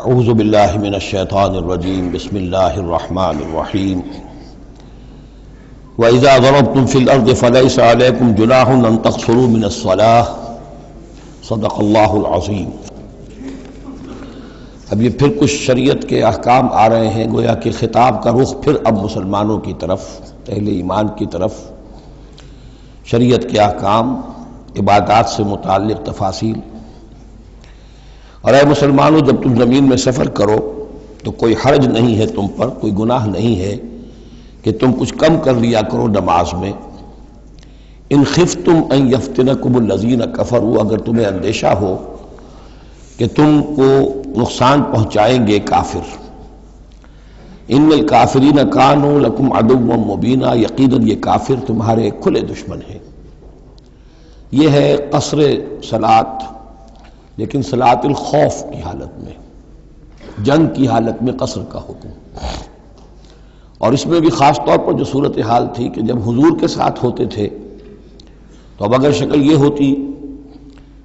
اعوذ باللہ من الشیطان الرجیم بسم اللہ الرحمن الرحیم وَإِذَا ضَرَبْتُمْ فِي الْأَرْضِ فَلَيْسَ عَلَيْكُمْ جُنَاحٌ أَن تَقْصُرُوا مِنَ الصَّلَاةِ صدق اللہ العظیم۔ اب یہ پھر کچھ شریعت کے احکام آ رہے ہیں، گویا کہ خطاب کا رخ پھر اب مسلمانوں کی طرف، اہل ایمان کی طرف، شریعت کے احکام، عبادات سے متعلق تفاصیل۔ اور اے مسلمانوں، جب تم زمین میں سفر کرو تو کوئی حرج نہیں ہے تم پر، کوئی گناہ نہیں ہے کہ تم کچھ کم کر لیا کرو نماز میں۔ ان خفتم ان یفتنکم الذین کفروا، اگر تمہیں اندیشہ ہو کہ تم کو نقصان پہنچائیں گے کافر۔ ان الکافرین کانوا لکم عدوا مبینا، یقیناً یہ کافر تمہارے کھلے دشمن ہیں۔ یہ ہے قصر صلاۃ، لیکن صلاۃ الخوف کی حالت میں، جنگ کی حالت میں قصر کا حکم۔ اور اس میں بھی خاص طور پر جو صورتحال تھی کہ جب حضور کے ساتھ ہوتے تھے تو اب اگر شکل یہ ہوتی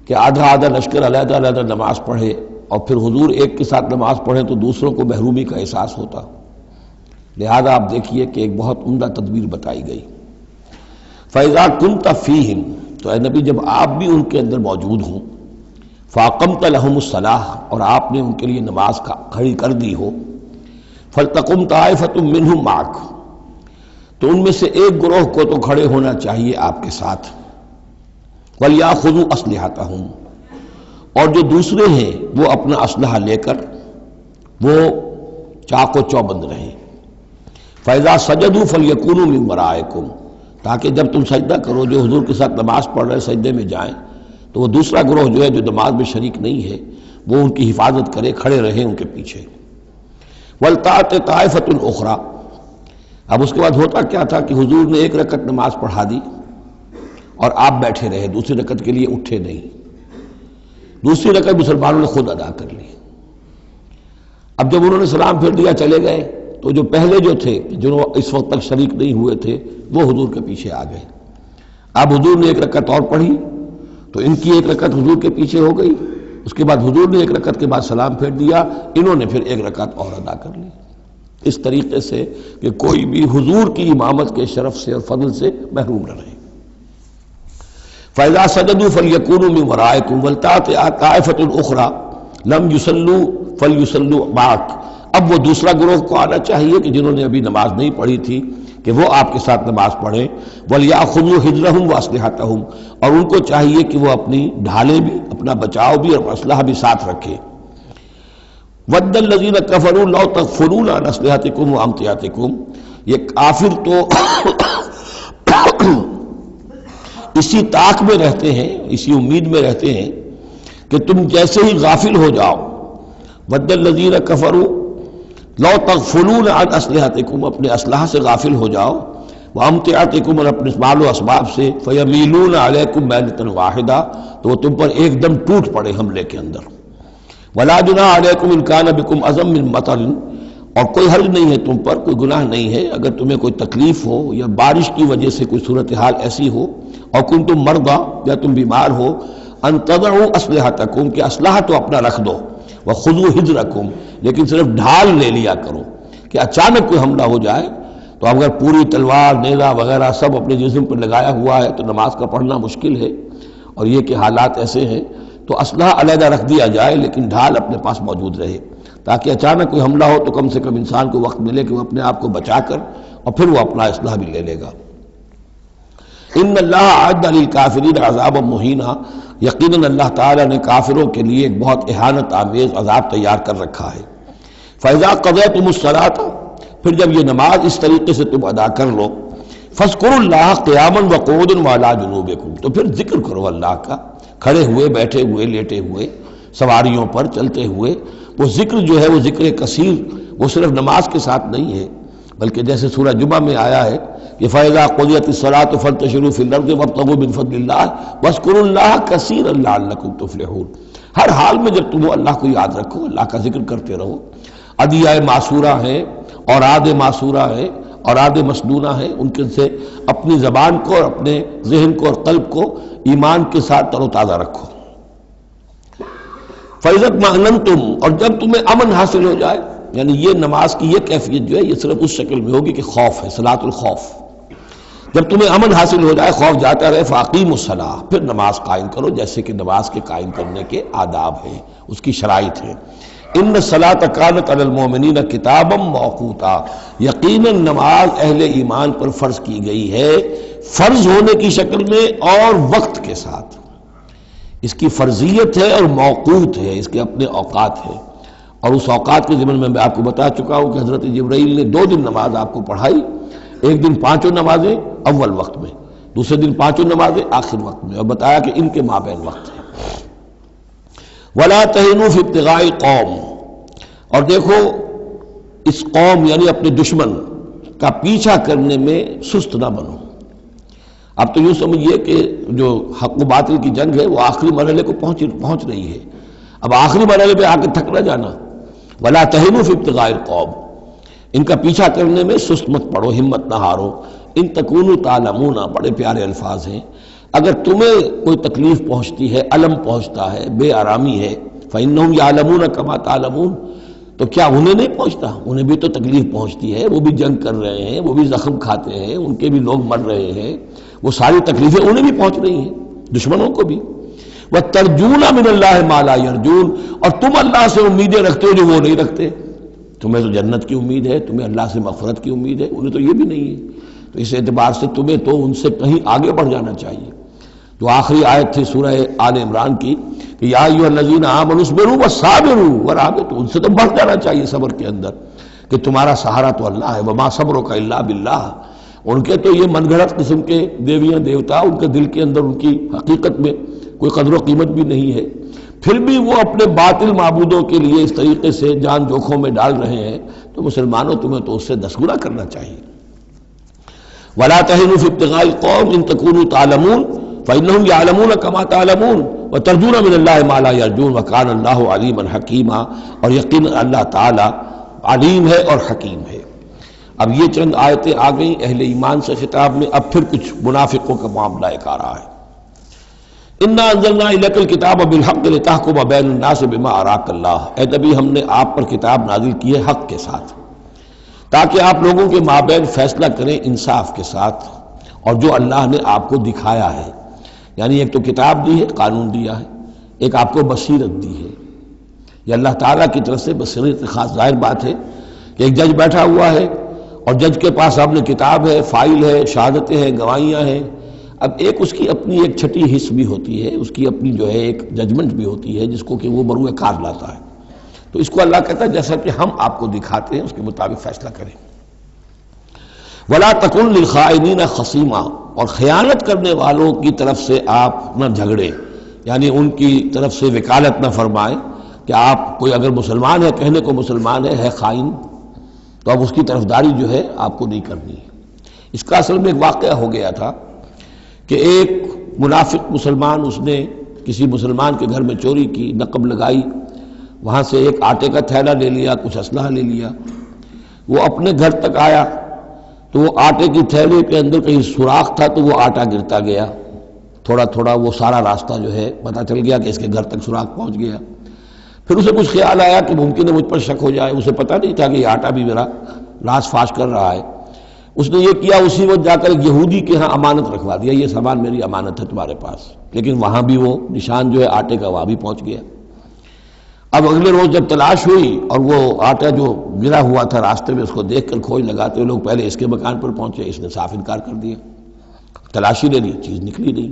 کہ آدھا آدھا لشکر علیحدہ علیحدہ نماز پڑھے اور پھر حضور ایک کے ساتھ نماز پڑھیں تو دوسروں کو محرومی کا احساس ہوتا۔ لہذا آپ دیکھیے کہ ایک بہت عمدہ تدبیر بتائی گئی۔ فَإِذَا كُنْتَ فِيهِمْ، تو اے نبی جب آپ بھی ان کے اندر موجود ہوں، فَأَقَمْتَ لَهُمُ الصَّلَاةَ، اور آپ نے ان کے لیے نماز کھڑی کر دی ہو، فَلْتَقُمْ طَائِفَةٌ مِّنْهُمْ مَعَكَ، تو ان میں سے ایک گروہ کو تو کھڑے ہونا چاہیے آپ کے ساتھ، وَلْيَأْخُذُوا أَسْلِحَتَهُمْ، اور جو دوسرے ہیں وہ اپنا اسلحہ لے کر وہ چاق و چوبند رہیں۔ فَإِذَا سَجَدُوا فَلْيَكُونُوا مِن وَرَائِكُمْ، تاکہ جب تم سجدہ کرو، جو حضور کے ساتھ نماز پڑھ رہے سجدے میں جائیں تو وہ دوسرا گروہ جو ہے جو نماز میں شریک نہیں ہے وہ ان کی حفاظت کرے، کھڑے رہیں ان کے پیچھے۔ وَلْتَأْتِ طَائِفَةٌ أُخْرَىٰ، اب اس کے بعد ہوتا کیا تھا کہ حضور نے ایک رکعت نماز پڑھا دی اور آپ بیٹھے رہے، دوسری رکعت کے لیے اٹھے نہیں۔ دوسری رکعت مسلمانوں نے خود ادا کر لی۔ اب جب انہوں نے سلام پھیر دیا چلے گئے تو جو پہلے جو تھے جو اس وقت تک شریک نہیں ہوئے تھے وہ حضور کے پیچھے آ گئے۔ اب حضور نے ایک رکعت اور پڑھی تو ان کی ایک رکعت حضور کے پیچھے ہو گئی، اس کے بعد حضور نے ایک رکعت کے بعد سلام پھیر دیا، انہوں نے پھر ایک رکعت اور ادا کر لی، اس طریقے سے کہ کوئی بھی حضور کی امامت کے شرف سے اور فضل سے محروم نہ رہے۔ فَإِذَا سَجَدُوا فَلْيَكُونُوا مِن وَرَائِكُمْ وَلْتَأْتِ طَائِفَةٌ أُخْرَىٰ لَمْ يُصَلُّوا فَلْيُصَلُّوا مَعَكَ، اب وہ دوسرا گروہ کو آنا چاہیے کہ جنہوں نے ابھی نماز نہیں پڑھی تھی کہ وہ آپ کے ساتھ نماز پڑھیں۔ وَلْيَأْخُذُوا حِذْرَهُمْ وَأَسْلِحَتَهُمْ، اور ان کو چاہیے کہ وہ اپنی ڈھالیں بھی، اپنا بچاؤ بھی اور اسلحہ بھی ساتھ رکھے۔ وَدَّ الَّذِينَ كَفَرُوا لَوْ تَغْفُلُونَ عَنْ أَسْلِحَتِكُمْ وَأَمْتِعَتِكُمْ، یہ کافر تو اسی طاق میں رہتے ہیں، اسی امید میں رہتے ہیں کہ تم جیسے ہی غافل ہو جاؤ، وَدَّ الَّذِينَ كَفَرُوا لَوْ تَغْفُلُونَ عَنْ أَسْلِحَتِكُمْ، اپنے اسلحہ سے غافل ہو جاؤ، وَأَمْتِعَتِكُمْ، اور اپنے مال و اسباب سے، فَيَمِيلُونَ عَلَيْكُمْ مَيْلَةً وَاحِدَةً، تو وہ تم پر ایک دم ٹوٹ پڑے حملے کے اندر۔ وَلَا جُنَاحَ عَلَيْكُمْ إِن كَانَ بِكُمْ أَذًى مِّن مَطَرٍ، اور کوئی حرج نہیں ہے تم پر، کوئی گناہ نہیں ہے اگر تمہیں کوئی تکلیف ہو یا بارش کی وجہ سے کوئی صورتحال ایسی ہو، اور کنتم مرضى، یا تم بیمار ہو، ان تضعوا اسلحتکم، کہ اسلحہ تو اپنا رکھ دو، وخذوا حذرکم، لیکن صرف ڈھال لے لیا کرو کہ اچانک کوئی حملہ ہو جائے تو اگر پوری تلوار نیزہ وغیرہ سب اپنے جسم پر لگایا ہوا ہے تو نماز کا پڑھنا مشکل ہے، اور یہ کہ حالات ایسے ہیں تو اسلحہ علیحدہ رکھ دیا جائے لیکن ڈھال اپنے پاس موجود رہے، تاکہ اچانک کوئی حملہ ہو تو کم سے کم انسان کو وقت ملے کہ وہ اپنے آپ کو بچا کر اور پھر وہ اپنا اسلحہ بھی لے لے گا۔ ان اللہ اعد للکافرین عذابا مہینا، یقیناً اللہ تعالیٰ نے کافروں کے لیے ایک بہت اہانت آمیز عذاب تیار کر رکھا ہے۔ فَإِذَا قَضَيْتُمُ الصَّلَاةَ، پھر جب یہ نماز اس طریقے سے تم ادا کر لو، فاذکروا اللہ قیاما وقعودا وعلی جنوبکم، تو پھر ذکر کرو اللہ کا، کھڑے ہوئے، بیٹھے ہوئے، لیٹے ہوئے، سواریوں پر چلتے ہوئے۔ وہ ذکر جو ہے وہ ذکر کثیر، وہ صرف نماز کے ساتھ نہیں ہے بلکہ جیسے سورہ جمعہ میں آیا ہے کہ فَإِذَا قُضِيَتِ الصَّلَاةُ فَانتَشِرُوا فِي الْأَرْضِ وَابْتَغُوا مِن فَضْلِ اللَّهِ وَاذْكُرُوا اللَّهَ كَثِيرًا لَعَلَّكُمْ تُفْلِحُونَ، ہر حال میں جب تم اللہ کو یاد رکھو، اللہ کا ذکر کرتے رہو۔ ادعیہ معصورہ ہیں، اوراد معصورہ ہیں، اوراد مسنونہ ہیں، ان کے سے اپنی زبان کو اور اپنے ذہن کو اور قلب کو ایمان کے ساتھ تر و تازہ رکھو۔ فَإِذَا اطْمَأْنَنْتُمْ، اور جب تمہیں امن حاصل ہو جائے، یعنی یہ نماز کی یہ کیفیت جو ہے یہ صرف اس شکل میں ہوگی کہ خوف ہے، صلاۃ الخوف، جب تمہیں امن حاصل ہو جائے، خوف جاتا رہے، فَأَقِيمُوا الصَّلَاةَ، پھر نماز قائم کرو جیسے کہ نماز کے قائم کرنے کے آداب ہیں، اس کی شرائط ہیں۔ ان الصلاۃ کانت علی المؤمنین کتابا موقوتا، یقیناً نماز اہل ایمان پر فرض کی گئی ہے، فرض ہونے کی شکل میں اور وقت کے ساتھ، اس کی فرضیت ہے اور موقوت ہے، اس کے اپنے اوقات ہیں، اور اس اوقات کے ضمن میں آپ کو بتا چکا ہوں کہ حضرت جبرائیل نے 2 دن نماز آپ کو پڑھائی، ایک دن 5 نمازیں اول وقت میں، دوسرے دن 5 نمازیں آخر وقت میں، اور بتایا کہ ان کے مابین وقت ہے۔ وَلَا تَهِنُوا فِي ابْتِغَاءِ الْقَوْمِ، اور دیکھو اس قوم یعنی اپنے دشمن کا پیچھا کرنے میں سست نہ بنو۔ اب تو یوں سمجھیے کہ جو حق و باطل کی جنگ ہے وہ آخری مرحلے کو پہنچ رہی ہے، اب آخری مرحلے پہ آ کے تھک نہ جانا۔ وَلَا تَهِنُوا فِي ابْتِغَاءِ الْقَوْمِ، ان کا پیچھا کرنے میں سست مت پڑو، ہمت نہ ہارو۔ ان تکونوا تعلمون، بڑے پیارے الفاظ ہیں، اگر تمہیں کوئی تکلیف پہنچتی ہے، الم پہنچتا ہے، بے آرامی ہے، فَإِنَّهُمْ يَعْلَمُونَ كَمَا تَعْلَمُونَ، تو کیا انہیں نہیں پہنچتا؟ انہیں بھی تو تکلیف پہنچتی ہے، وہ بھی جنگ کر رہے ہیں، وہ بھی زخم کھاتے ہیں، ان کے بھی لوگ مر رہے ہیں، وہ ساری تکلیفیں انہیں بھی پہنچ رہی ہیں، دشمنوں کو بھی۔ وَتَرْجُونَ مِنَ اللَّهِ مَا لَا يَرْجُونَ، اور تم اللہ سے امیدیں رکھتے ہو جو وہ نہیں رکھتے، تمہیں تو جنت کی امید ہے، تمہیں اللہ سے مغفرت کی امید ہے، انہیں تو یہ بھی نہیں ہے، تو اس اعتبار سے تمہیں تو ان سے کہیں آگے بڑھ جانا چاہیے۔ جو آخری آیت تھی سورہ آل عمران کی کہ یا ایھا الذین آمنوا اصبروا وصابروا ورابطوا، ان سے تو بڑھ جانا چاہیے صبر کے اندر کہ تمہارا سہارا تو اللہ ہے، وما صبرک الا باللہ۔ ان کے تو یہ من گھڑت قسم کے دیویاں دیوتا، ان کے دل کے اندر ان کی حقیقت میں کوئی قدر و قیمت بھی نہیں ہے، پھر بھی وہ اپنے باطل معبودوں کے لیے اس طریقے سے جان جوکھوں میں ڈال رہے ہیں، تو مسلمانوں تمہیں تو اس سے 10 گنا کرنا چاہیے۔ وَلَا تَهِنُوا فِي ابْتِغَاءِ الْقَوْمِ إِن تَكُونُوا تَعْلَمُونَ فَإِنَّهُمْ يَعْلَمُونَ كَمَا تَعْلَمُونَ وَتَرْجُونَ مِنَ اللَّهِ مَا لَا يَرْجُونَ وَكَانَ اللَّهُ عَلِيمًا حَكِيمًا، اور یقیناً اللہ تعالی علیم ہے اور حکیم ہے۔ اب یہ چند آیتیں آ گئیں اہل ایمان سے خطاب میں، اب پھر کچھ منافقوں کا معاملہ ایک آ رہا ہے۔ اِنَّا أَنزَلْنَا إِلَيْكَ الْكِتَابَ بِالْحَقِّ لِتَحْكُمَ بَيْنَ النَّاسِ بِمَا أَرَاكَ اللَّهُ، اے نبی ہم نے آپ پر کتاب نازل کی ہے حق کے ساتھ، تاکہ آپ لوگوں کے مابین فیصلہ کریں انصاف کے ساتھ، اور جو اللہ نے آپ کو دکھایا ہے، یعنی ایک تو کتاب دی ہے، قانون دیا ہے، ایک آپ کو بصیرت دی ہے، یہ اللہ تعالیٰ کی طرف سے بصیرت خاص۔ ظاہر بات ہے کہ ایک جج بیٹھا ہوا ہے اور جج کے پاس سامنے کتاب ہے، فائل ہے، شہادتیں ہیں، گواہیاں ہیں، اب ایک اس کی اپنی ایک چھٹی حص بھی ہوتی ہے، اس کی اپنی جو ہے ایک ججمنٹ بھی ہوتی ہے جس کو کہ وہ بروئے کار لاتا ہے، تو اس کو اللہ کہتا ہے جیسا کہ ہم آپ کو دکھاتے ہیں اس کے مطابق فیصلہ کریں۔ وَلَا تَكُن لِلْخَائِنِينَ خَصِيمًا، اور خیانت کرنے والوں کی طرف سے آپ نہ جھگڑیں، یعنی ان کی طرف سے وکالت نہ فرمائیں کہ آپ کوئی اگر مسلمان ہے، کہنے کو مسلمان ہے خائن، تو اب اس کی طرفداری جو ہے آپ کو نہیں کرنی ہے۔ اس کا اصل میں ایک واقعہ ہو گیا تھا کہ ایک منافق مسلمان، اس نے کسی مسلمان کے گھر میں چوری کی، نقب لگائی، وہاں سے ایک آٹے کا تھیلا لے لیا، کچھ اسلحہ لے لیا، وہ اپنے گھر تک آیا تو وہ آٹے کی تھیلے کے اندر کہیں سوراخ تھا تو وہ آٹا گرتا گیا، تھوڑا تھوڑا وہ سارا راستہ جو ہے پتہ چل گیا کہ اس کے گھر تک سوراخ پہنچ گیا۔ پھر اسے کچھ خیال آیا کہ ممکن ہے مجھ پر شک ہو جائے، اسے پتہ نہیں تھا کہ یہ آٹا بھی میرا لاش فاش کر رہا ہے، اس نے یہ کیا اسی وقت جا کر ایک یہودی کے ہاں امانت رکھوا دیا، یہ سامان میری امانت ہے تمہارے پاس، لیکن وہاں بھی وہ نشان جو ہے آٹے کا وہاں بھی پہنچ گیا۔ اب اگلے روز جب تلاش ہوئی اور وہ آٹا جو گرا ہوا تھا راستے میں، اس کو دیکھ کر کھوج لگاتے ہوئے لوگ پہلے اس کے مکان پر پہنچے، اس نے صاف انکار کر دیا، تلاشی لے لی، چیز نکلی نہیں۔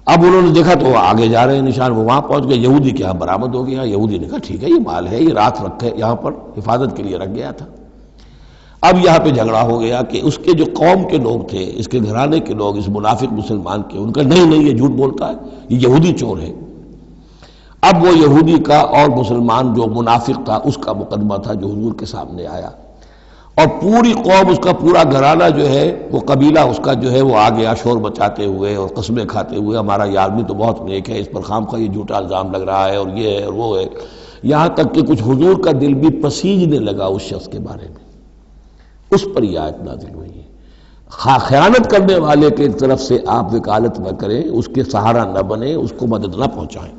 اب انہوں نے دیکھا تو وہ آگے جا رہے ہیں نشان، وہ وہاں پہنچ گئے، یہودی کے یہاں برآمد ہو گیا۔ یہودی نے کہا ٹھیک ہے یہ مال ہے، یہ رات رکھے یہاں پر حفاظت کے لیے رکھ گیا تھا۔ اب یہاں پہ جھگڑا ہو گیا کہ اس کے جو قوم کے لوگ تھے، اس کے گھرانے کے لوگ، اس منافق مسلمان کے، ان کا نہیں یہ جھوٹ بولتا ہے، یہ یہودی چور ہے۔ اب وہ یہودی کا اور مسلمان جو منافق تھا اس کا مقدمہ تھا جو حضور کے سامنے آیا، اور پوری قوم، اس کا پورا گھرانہ جو ہے، وہ قبیلہ اس کا جو ہے وہ آ گیا شور مچاتے ہوئے اور قسمیں کھاتے ہوئے، ہمارا یہ آدمی تو بہت نیک ہے، اس پر خامخواہ یہ جھوٹا الزام لگ رہا ہے اور یہ ہے اور وہ ہے، یہاں تک کہ کچھ حضور کا دل بھی پسیجنے لگا اس شخص کے بارے میں۔ اس پر یہ آیت نازل ہوئی ہے، خیانت کرنے والے کی طرف سے آپ وکالت نہ کریں، اس کے سہارا نہ بنیں، اس کو مدد نہ پہنچائیں۔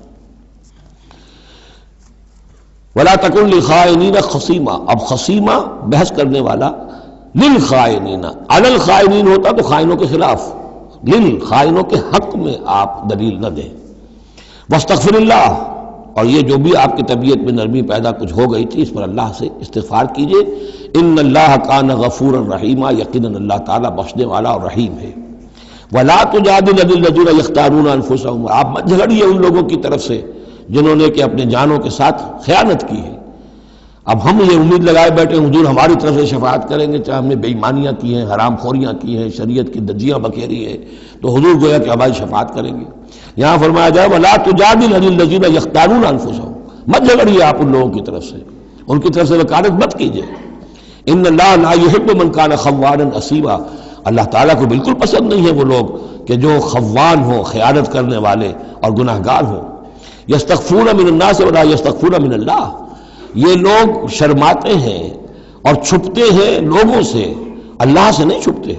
ولا تکن للخائنین خصیما، اب خصیمہ بحث کرنے والا، للخائنین، علی الخائنین ہوتا تو خائنوں کے خلاف، للخائنوں کے حق میں آپ دلیل نہ دیں۔ واستغفر اللہ، اور یہ جو بھی آپ کی طبیعت میں نرمی پیدا کچھ ہو گئی تھی اس پر اللہ سے استغفار کیجئے، ان اللہ کان غفورا رحیما، یقیناً اللہ تعالیٰ بخشنے والا اور رحیم ہے۔ ولا تجادل عن الذین یختارون انفسهم، آپ مت جھگڑیے ان لوگوں کی طرف سے جنہوں نے کہ اپنے جانوں کے ساتھ خیانت کی ہے۔ اب ہم یہ امید لگائے بیٹھے حضور ہماری طرف سے شفاعت کریں گے، چاہے ہم نے بے ایمانیاں کی ہیں، حرام خوریاں کی ہیں، شریعت کی دجیاں بکھیری ہیں، تو حضور گویا کہ ہماری شفاعت کریں گے۔ یہاں فرمایا جائے ولا تجادل عن الذین یختارون انفسهم، مت جھگڑیے آپ ان لوگوں کی طرف سے، ان کی طرف سے وکالت مت کیجیے۔ ان اللہ لا یحب من کان خوانا اثیما، اللہ تعالیٰ کو بالکل پسند نہیں ہے وہ لوگ کہ جو خوان ہوں، خیانت کرنے والے اور گناہ گار ہوں۔ یستخفون من الناس ولا یستخفون من اللہ، یہ لوگ شرماتے ہیں اور چھپتے ہیں لوگوں سے، اللہ سے نہیں چھپتے۔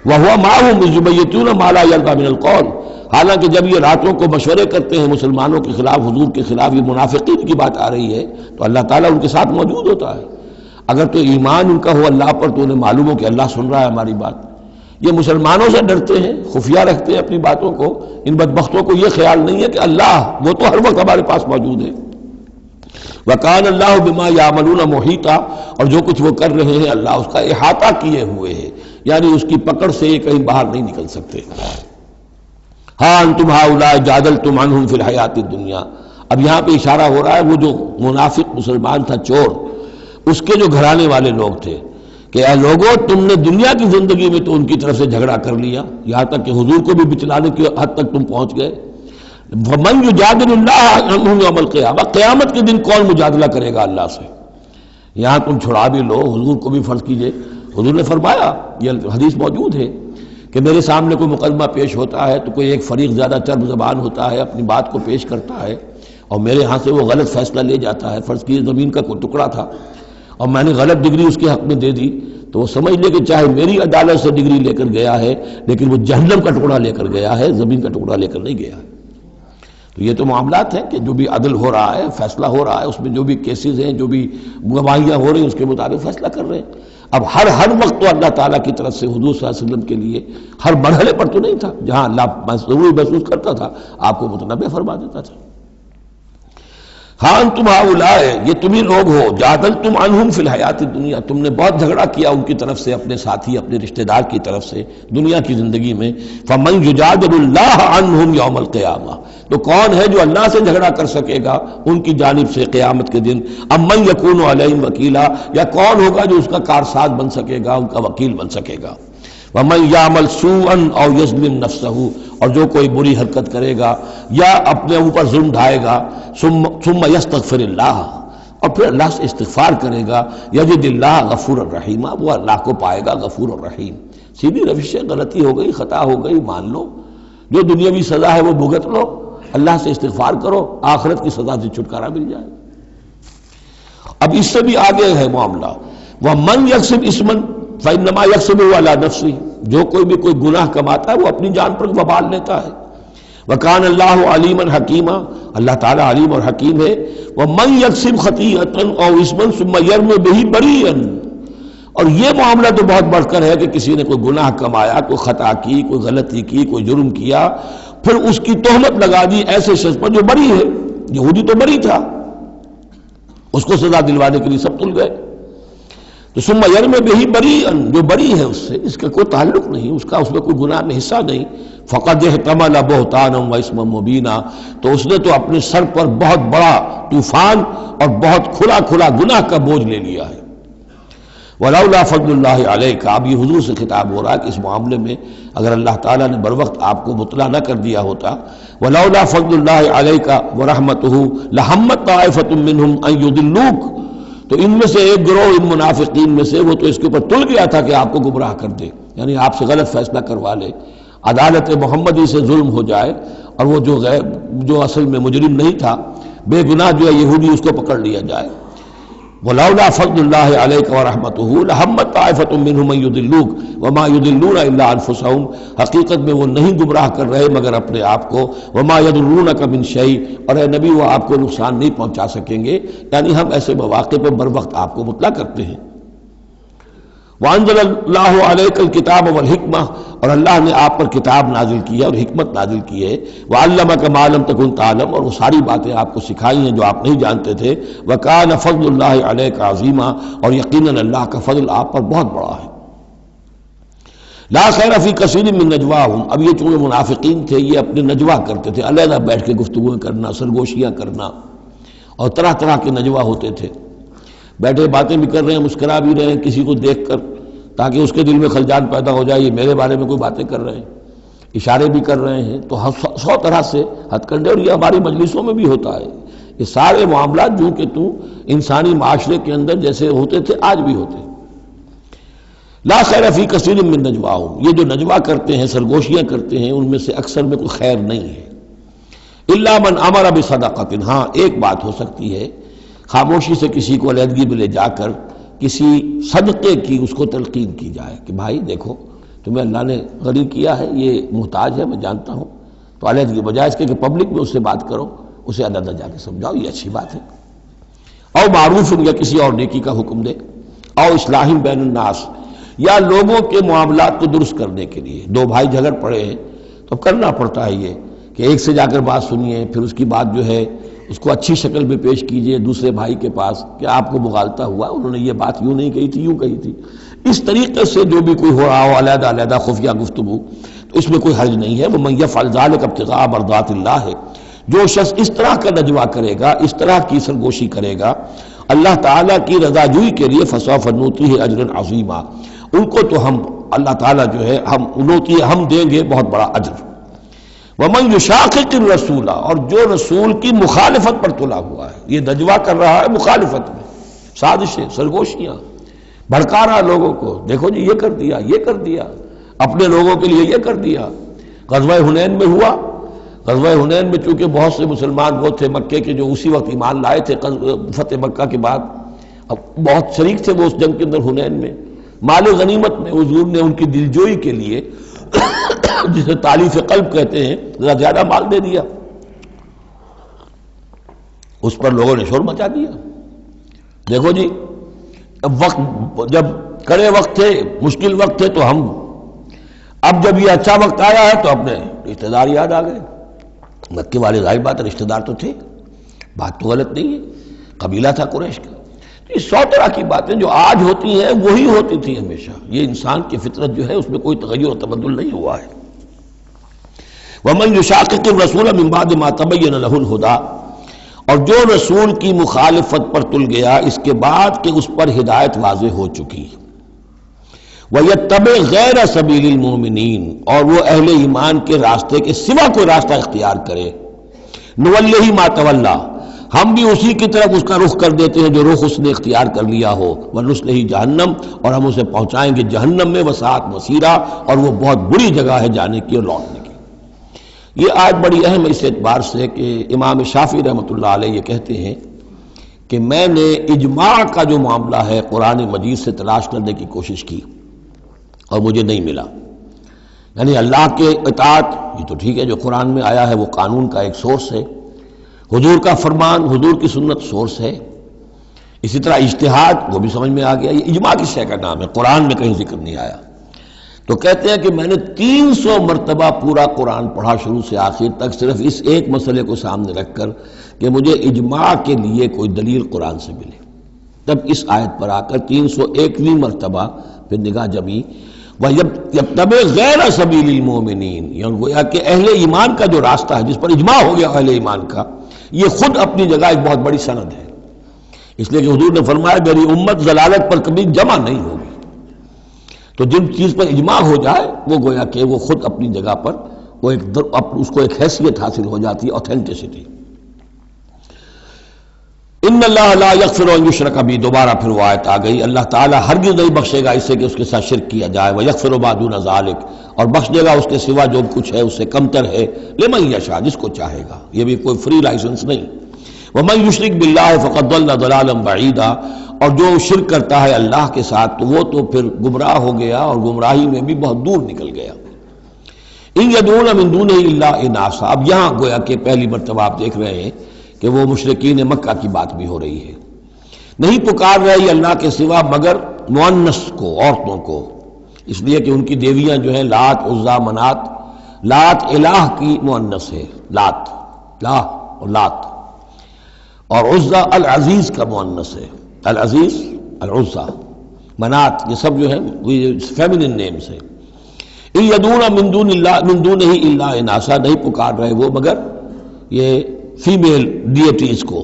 وَهُوَ مَعَهُمْ إِذْ يُبَيِّتُونَ مَا لَا يَرْضَىٰ مِنَ الْقَوْلِ، حالانکہ جب یہ راتوں کو مشورے کرتے ہیں مسلمانوں کے خلاف، حضور کے خلاف، یہ منافقین کی بات آ رہی ہے تو اللہ تعالیٰ ان کے ساتھ موجود ہوتا ہے۔ اگر تو ایمان ان کا ہو اللہ پر تو انہیں معلوم ہو کہ اللہ سن رہا ہے ہماری بات۔ یہ مسلمانوں سے ڈرتے ہیں، خفیہ رکھتے ہیں اپنی باتوں کو، ان بدبختوں کو یہ خیال نہیں ہے کہ اللہ وہ تو ہر وقت ہمارے پاس موجود ہے۔ وَكَانَ اللَّهُ بِمَا يَعْمَلُونَ مُحِيطًا، اور جو کچھ وہ کر رہے ہیں اللہ اس کا احاطہ کیے ہوئے ہے، یعنی اس کی پکڑ سے یہ کہیں باہر نہیں نکل سکتے۔ ہاں انتم ہؤلاء جادلتم عنہم فی الحیات الدنیا، اب یہاں پہ اشارہ ہو رہا ہے وہ جو منافق مسلمان تھا، چور، اس کے جو گھرانے والے لوگ تھے کہ اے لوگو تم نے دنیا کی زندگی میں تو ان کی طرف سے جھگڑا کر لیا، یہاں تک کہ حضور کو بھی بچلانے کی حد تک تم پہنچ گئے۔ وَمَن يُجَادِلُ اللَّهَ عَنْهُمْ يَوْمَ الْقِيَامَةِ، قیامت کے دن کون مجادلہ کرے گا اللہ سے؟ یہاں تم چھڑا بھی لو، حضور کو بھی فرض کیجئے، حضور نے فرمایا، یہ حدیث موجود ہے کہ میرے سامنے کوئی مقدمہ پیش ہوتا ہے تو کوئی ایک فریق زیادہ چرب زبان ہوتا ہے، اپنی بات کو پیش کرتا ہے اور میرے ہاں سے وہ غلط فیصلہ لے جاتا ہے۔ فرض کیجئے زمین کا کوئی ٹکڑا تھا اور میں نے غلط ڈگری اس کے حق میں دے دی، تو وہ سمجھ لے کہ چاہے میری عدالت سے ڈگری لے کر گیا ہے لیکن وہ جہنم کا ٹکڑا لے کر گیا ہے، زمین کا ٹکڑا لے کر نہیں گیا ہے۔ تو یہ تو معاملات ہیں کہ جو بھی عدل ہو رہا ہے، فیصلہ ہو رہا ہے، اس میں جو بھی کیسز ہیں، جو بھی گواہیاں ہو رہی ہیں اس کے مطابق فیصلہ کر رہے ہیں۔ اب ہر وقت تو اللہ تعالیٰ کی طرف سے حضور صلی اللہ علیہ وسلم کے لیے ہر مرحلے پر تو نہیں تھا، جہاں اللہ ضروری محسوس کرتا تھا آپ کو متنبہ فرما دیتا تھا۔ ہاں انتم ہؤلاء، یہ تم ہی لوگ ہو، جادلتم عنہم فی الحیات الدنیا، تم نے بہت جھگڑا کیا ان کی طرف سے، اپنے ساتھی، اپنے رشتہ دار کی طرف سے دنیا کی زندگی میں۔ فمن یجادل اللہ عنہم یوم القیامہ، تو کون ہے جو اللہ سے جھگڑا کر سکے گا ان کی جانب سے قیامت کے دن؟ ام من یکون علیہم وکیلا، یا کون ہوگا جو اس کا کارساز بن سکے گا، ان کا وکیل بن سکے گا؟ وَمَن يَعْمَلْ سُوءًا أَوْ يَظْلِمْ نَفْسَهُ، اور جو کوئی بری حرکت کرے گا یا اپنے اوپر ظلم ڈھائے گا، ثُمَّ يَسْتَغْفِرِ اللَّهَ، اور پھر اللہ سے استغفار کرے گا، يَجِدِ اللَّهَ غَفُورًا رَحِيمًا، وہ اللہ کو پائے گا غفور الرحیم۔ سیدھی روش ہے، غلطی ہو گئی، خطا ہو گئی، مان لو، جو دنیاوی سزا ہے وہ بھگت لو، اللہ سے استغفار کرو، آخرت کی سزا سے چھٹکارا مل جائے۔ اب اس سے بھی آگے ہے معاملہ، وَمَن يَكْسِبْ إِثْمًا فَإِنَّمَا يَكْسِبُهُ عَلَى نَفْسِهِ، جو کوئی بھی کوئی گناہ کماتا ہے وہ اپنی جان پر وبال لیتا ہے۔ وَكَانَ اللَّهُ عَلِيمًا حَكِيمًا، اللہ تعالیٰ علیم اور حکیم ہے۔ وَمَن يَكْسِبْ خَطِيئَةً أَوْ إِثْمًا ثُمَّ يَرْمِ بِهِ بَرِيئًا، اور یہ معاملہ تو بہت بڑھ کر ہے کہ کسی نے کوئی گناہ کمایا، کوئی خطا کی، کوئی غلطی کی، کوئی جرم کیا، پھر اس کی تہمت لگا دی ایسے شخص پر جو بری ہے۔ یہودی تو بری تھا، اس کو سزا دلوانے کے لیے سب تل گئے، تو ثم یرمی بہ بریئا، جو بری ہے اس سے، اس کا کوئی تعلق نہیں، اس کا اس میں کوئی گناہ میں حصہ نہیں، فقد احتمل بہتانا و اسما مبینا، تو اس نے تو اپنے سر پر بہت بڑا طوفان اور بہت کھلا کھلا گناہ کا بوجھ لے لیا ہے۔ ولولا فضل اللہ علیک، اب یہ حضور سے خطاب ہو رہا ہے کہ اس معاملے میں اگر اللہ تعالیٰ نے بروقت آپ کو مطلع نہ کر دیا ہوتا، ولولا فضل اللہ علیک ورحمتہ لہمت طائفۃ منہم ان یضلوک، تو ان میں سے ایک گروہ ان منافقین میں سے وہ تو اس کے اوپر تل گیا تھا کہ آپ کو گمراہ کر دے، یعنی آپ سے غلط فیصلہ کروا لے، عدالت محمدی سے ظلم ہو جائے، اور وہ جو اصل میں مجرم نہیں تھا، بے گناہ جو ہے یہودی، اس کو پکڑ لیا جائے۔ وَلَوْلَا فَضْلُ اللَّهِ عَلَيْكَ وَرَحْمَتُهُ لَهَمَّتْ طَائِفَةٌ مِّنْهُمْ أَن يُضِلُّوكَ وَمَا يُضِلُّونَ إِلَّا أَنفُسَهُمْ، حقیقت میں وہ نہیں گمراہ کر رہے مگر اپنے آپ کو، وَمَا يَضُرُّونَكَ مِنْ شَيْءٍ، اور اے نبی وہ آپ کو نقصان نہیں پہنچا سکیں گے، یعنی ہم ایسے مواقع پہ بر وقت آپ کو مطلع کرتے ہیں۔ وَأَنزَلَ اللَّهُ عَلَيْكَ الْكِتَابَ وَالْحِكْمَةَ، اور اللہ نے آپ پر کتاب نازل کی ہے اور حکمت نازل کی ہے، وَعَلَّمَكَ مَا لَمْ تَكُنْ تَعْلَمْ، اور وہ ساری باتیں آپ کو سکھائی ہیں جو آپ نہیں جانتے تھے، وَكَانَ فَضْلُ اللَّهِ عَلَيْكَ عَظِيمًا، اور یقیناً اللہ کا فضل آپ پر بہت بڑا ہے۔ لا خیر فی کثیر من نجواہم، اب یہ چونکہ منافقین تھے یہ اپنے نجوا کرتے تھے، علیحدہ بیٹھ کے گفتگویں کرنا، سرگوشیاں کرنا، اور طرح طرح کے نجوا ہوتے تھے، بیٹھے باتیں بھی کر رہے ہیں، مسکرا بھی رہے ہیں کسی کو دیکھ کر تاکہ اس کے دل میں خلجان پیدا ہو جائے، یہ میرے بارے میں کوئی باتیں کر رہے ہیں، اشارے بھی کر رہے ہیں، تو 100 طرح سے ہتھ کنڈے، اور یہ ہماری مجلسوں میں بھی ہوتا ہے، یہ سارے معاملات جو کہ انسانی معاشرے کے اندر جیسے ہوتے تھے آج بھی ہوتے ہیں۔ لا خیر فی کثیر من نجواہم، یہ جو نجوا کرتے ہیں، سرگوشیاں کرتے ہیں، ان میں سے اکثر میں کوئی خیر نہیں ہے، الا من امر بصدقۃ، ہاں ایک بات ہو سکتی ہے، خاموشی سے کسی کو علیحدگی میں لے جا کر کسی صدقے کی اس کو تلقین کی جائے کہ بھائی دیکھو تمہیں اللہ نے غنی کیا ہے، یہ محتاج ہے میں جانتا ہوں، تو علیحدگی بجائے اس کے کہ پبلک میں اس سے بات کرو، اسے علیحدہ جا کے سمجھاؤ، یہ اچھی بات ہے۔ او معروف، یا کسی اور نیکی کا حکم دے، او اصلاح بین الناس، یا لوگوں کے معاملات کو درست کرنے کے لیے، دو بھائی جھگڑ پڑے ہیں تو کرنا پڑتا ہے یہ کہ ایک سے جا کر بات سنیے، پھر اس کی بات جو ہے اس کو اچھی شکل میں پیش کیجئے دوسرے بھائی کے پاس کہ آپ کو مغالطہ ہوا، انہوں نے یہ بات یوں نہیں کہی تھی یوں کہی تھی، اس طریقے سے جو بھی کوئی ہو رہا ہو علیحدہ علیحدہ خفیہ گفتگو، تو اس میں کوئی حرج نہیں ہے۔ وَمَن يَفْعَلْ ذَلِكَ ابْتِغَاءَ مَرْضَاتِ اللَّهِ، جو شخص اس طرح کا نجوا کرے گا، اس طرح کی سرگوشی کرے گا اللہ تعالیٰ کی رضا جوئی کے لیے، فَسَوْفَ نُؤْتِيهِ أَجْرًا عَظِيمًا، ان کو تو ہم اللہ تعالیٰ جو ہے ہم دیں گے بہت بڑا اجر۔ وَمَن يُشَاقِقِ الرَّسُولَ، اور جو رسول کی مخالفت پر تلا ہوا ہے، یہ نجوا کر رہا ہے مخالفت میں، سازشیں، سرگوشیاں، بھڑکا رہا لوگوں کو، دیکھو جی یہ کر دیا، یہ کر دیا، اپنے لوگوں کے لیے یہ کر دیا۔ غزوہ حنین میں ہوا، غزوہ حنین میں چونکہ بہت سے مسلمان وہ تھے مکے کے جو اسی وقت ایمان لائے تھے فتح مکہ کے بعد، اب بہت شریک تھے وہ اس جنگ کے اندر حنین میں، مال غنیمت میں حضور نے ان کی دلجوئی کے لیے جسے تالیف قلب کہتے ہیں ذرا زیادہ مال دے دیا، اس پر لوگوں نے شور مچا دیا۔ دیکھو جی وقت جب کڑے وقت تھے، مشکل وقت تھے تو اب جب یہ اچھا وقت آیا ہے تو اپنے رشتہ دار یاد آ گئے، مکے والے ظاہر بات ہے رشتہ دار تو تھے، بات تو غلط نہیں ہے، قبیلہ تھا قریش کا۔ یہ 100 طرح کی باتیں جو آج ہوتی ہیں وہی ہوتی تھی ہمیشہ، یہ انسان کی فطرت جو ہے اس میں کوئی تغیر و تبدل نہیں ہوا ہے۔ وَمَن يُشَاقِقِ الرَّسُولَ مِن بَعْدِ مَا تَبَيَّنَ لَهُ الْهُدَىٰ، اور جو رسول کی مخالفت پر تل گیا اس کے بعد کہ اس پر ہدایت واضح ہو چکی، وَيَتَّبِعْ غَيْرَ سَبِيلِ الْمُؤْمِنِينَ، اور وہ اہل ایمان کے راستے کے سوا کوئی راستہ اختیار کرے، نُوَلِّهِ مَا تَوَلَّىٰ، ہم بھی اسی کی طرف اس کا رخ کر دیتے ہیں جو رخ اس نے اختیار کر لیا ہو، وَنُصْلِهِ جہنم، اور ہم اسے پہنچائیں گے جہنم میں، وَسَاءَتْ مَصِيرًا، اور وہ بہت بری جگہ ہے جانے کی اور لوٹنے کی۔ یہ آیت بڑی اہم ہے اس اعتبار سے کہ امام شافعی رحمۃ اللہ علیہ یہ کہتے ہیں کہ میں نے اجماع کا جو معاملہ ہے قرآن مجید سے تلاش کرنے کی کوشش کی اور مجھے نہیں ملا، یعنی اللہ کے اطاعت یہ تو ٹھیک ہے جو قرآن میں آیا ہے وہ قانون کا ایک سورس ہے، حضور کا فرمان، حضور کی سنت سورس ہے، اسی طرح اجتہاد وہ بھی سمجھ میں آ گیا، یہ اجماع کس شے کا نام ہے، قرآن میں کہیں ذکر نہیں آیا۔ تو کہتے ہیں کہ میں نے 300 مرتبہ پورا قرآن پڑھا شروع سے آخر تک، صرف اس ایک مسئلے کو سامنے رکھ کر کہ مجھے اجماع کے لیے کوئی دلیل قرآن سے ملے، تب اس آیت پر آ کر 301ویں مرتبہ پھر نگاہ جمی، وَيَتَّبِعْ غَيْرَ سَبِيلِ الْمُؤْمِنِينَ، یعنی گویا کہ اہل ایمان کا جو راستہ ہے جس پر اجماع ہو گیا اہل ایمان کا، یہ خود اپنی جگہ ایک بہت بڑی سند ہے، اس لیے کہ حضور نے فرمایا میری امت ضلالت پر کبھی جمع نہیں ہوگی۔ تو جن چیز پر اجماع ہو جائے وہ گویا کہ وہ خود اپنی جگہ پر وہ اس کو ایک حیثیت حاصل ہو جاتی ہے، اوتھینٹسٹی۔ ان اللہ لا یغفر ان یشرک بہ، دوبارہ پھر وہ آیت آ گئی، اللہ تعالیٰ ہرگز نہیں بخشے گا اس سے کہ اس کے ساتھ شرک کیا جائے، ویغفر ما دون ذلک، اور بخش دے گا اس کے سوا جو کچھ ہے اس سے کمتر ہے، لمن یشاء، جس کو چاہے گا، یہ بھی کوئی فری لائسنس نہیں۔ ومن یشرک باللہ فقد ضل ضلالا بعیدا، اور جو شرک کرتا ہے اللہ کے ساتھ تو وہ تو پھر گمراہ ہو گیا اور گمراہی میں بھی بہت دور نکل گیا۔ ان یدعون من دونہ الا اناثا، اب یہاں گویا کہ پہلی مرتبہ آپ دیکھ رہے ہیں کہ وہ مشرکین مکہ کی بات بھی ہو رہی ہے۔ نہیں پکار رہی اللہ کے سوا مگر مؤنث کو، عورتوں کو، اس لیے کہ ان کی دیویاں جو ہیں لات، عزا، منات، لات الہ کی مؤنث ہے، لات، لا اور لات، اور عزا العزیز کا مؤنث ہے، العزیز، العزا، منات، یہ سب جو ہے فیمنن نیمز ہیں۔ ان یدعون من دونہ الا اناثا، نہیں پکار رہے وہ مگر یہ فیمیل ڈیٹیز کو۔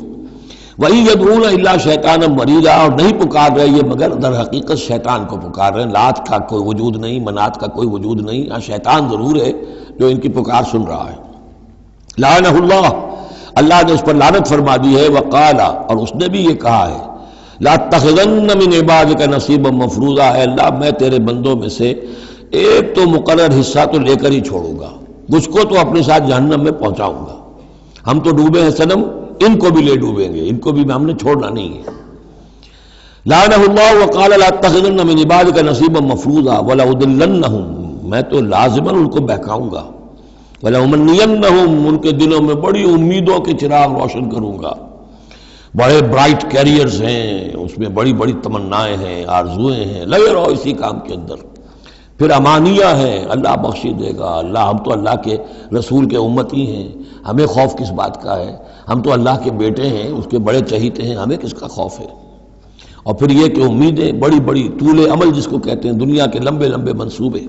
وَإِن يَدْعُونَ إِلَّا شَيْطَانًا مَرِيدًا، اور نہیں پکار رہے یہ مگر در حقیقت شیطان کو پکار رہے ہیں۔ لات کا کوئی وجود نہیں، منات کا کوئی وجود نہیں، ہاں شیطان ضرور ہے جو ان کی پکار سن رہا ہے۔ لعنہ اللہ، اللہ نے اس پر لعنت فرما دی ہے۔ وقال، اور اس نے بھی یہ کہا ہے، لَأَتَّخِذَنَّ مِنْ عِبَادِكَ نَصِيبًا مَفْرُوضًا، اے اللہ میں تیرے بندوں میں سے ایک تو مقرر حصہ تو لے کر ہی چھوڑوں گا، مجھ کو تو اپنے ساتھ جہنم میں پہنچاؤں گا۔ ہم تو ڈوبے ہیں صنم، ان کو بھی لے ڈوبیں گے، ان کو بھی ہم نے چھوڑنا نہیں ہے۔ لعنہ اللہ وقال لأتخذن من عبادك نصیبا مفروضا ولأضلنهم، میں تو لازماً ان کو بہکاؤں گا، ولأمنینہم، ان کے دلوں میں بڑی امیدوں کے چراغ روشن کروں گا، بڑے برائٹ کیریئرز ہیں اس میں، بڑی بڑی تمنائیں ہیں، آرزویں ہیں، لگے رہو اسی کام کے اندر۔ پھر امانیہ ہیں، اللہ بخشی دے گا، اللہ، ہم تو اللہ کے رسول کے امتی ہیں، ہمیں خوف کس بات کا ہے، ہم تو اللہ کے بیٹے ہیں، اس کے بڑے چہیتے ہیں، ہمیں کس کا خوف ہے۔ اور پھر یہ کہ امیدیں بڑی بڑی، طول عمل جس کو کہتے ہیں، دنیا کے لمبے لمبے منصوبے۔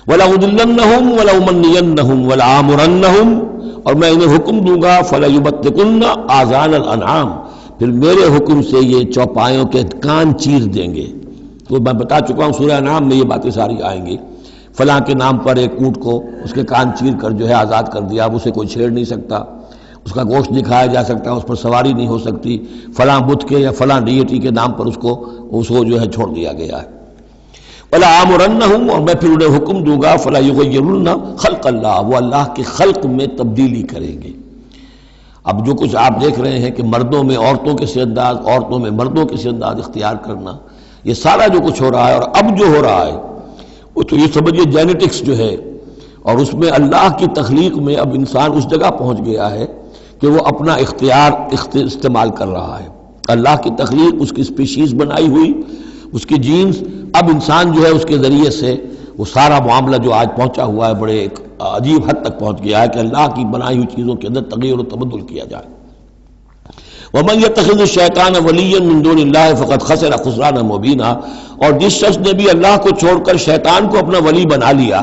وَلَأُضِلَّنَّهُمْ وَلَأُمَنِّيَنَّهُمْ وَلَآمُرَنَّهُمْ، اور میں انہیں حکم دوں گا، فَلَيُبَتِّكُنَّ آذَانَ الْأَنْعَامِ، پھر میرے حکم سے یہ چوپایوں کے کان چیر دیں گے۔ تو میں بتا چکا ہوں سورہ انعام میں یہ باتیں ساری آئیں گی، فلاں کے نام پر ایک اونٹ کو اس کے کان چیر کر جو ہے آزاد کر دیا، اب اسے کوئی چھیڑ نہیں سکتا، اس کا گوشت نہیں کھایا جا سکتا، اس پر سواری نہیں ہو سکتی، فلاں بت کے یا فلاں ڈیٹی کے نام پر اس کو جو ہے چھوڑ دیا گیا ہے۔ وَلَآمُرَنَّهُمْ، اور میں پھر انہیں حکم دوں گا، فَلَا يُغَيِّرُنَّ خَلْقَ اللَّهِ، وہ اللہ کے خلق میں تبدیلی کریں گے۔ اب جو کچھ آپ دیکھ رہے ہیں کہ مردوں میں عورتوں کے سے انداز، عورتوں میں مردوں کے سے انداز اختیار کرنا، یہ سارا جو کچھ ہو رہا ہے اور اب جو ہو رہا ہے وہ تو یہ سمجھیے جینیٹکس جو ہے، اور اس میں اللہ کی تخلیق میں اب انسان اس جگہ پہنچ گیا ہے کہ وہ اپنا اختیار استعمال کر رہا ہے۔ اللہ کی تخلیق، اس کی سپیشیز بنائی ہوئی، اس کی جینز، اب انسان جو ہے اس کے ذریعے سے وہ سارا معاملہ جو آج پہنچا ہوا ہے بڑے ایک عجیب حد تک پہنچ گیا ہے کہ اللہ کی بنائی ہوئی چیزوں کے اندر تغیر و تبدل کیا جائے۔ وَمَنْ يَتَّخِذِ الشَّيْطَانَ وَلِيًّا مِنْ دُونِ اللَّهِ فَقَدْ خَسِرَ خُسْرَانًا مُبِينًا، اور جس شخص نے بھی اللہ کو چھوڑ کر شیطان کو اپنا ولی بنا لیا،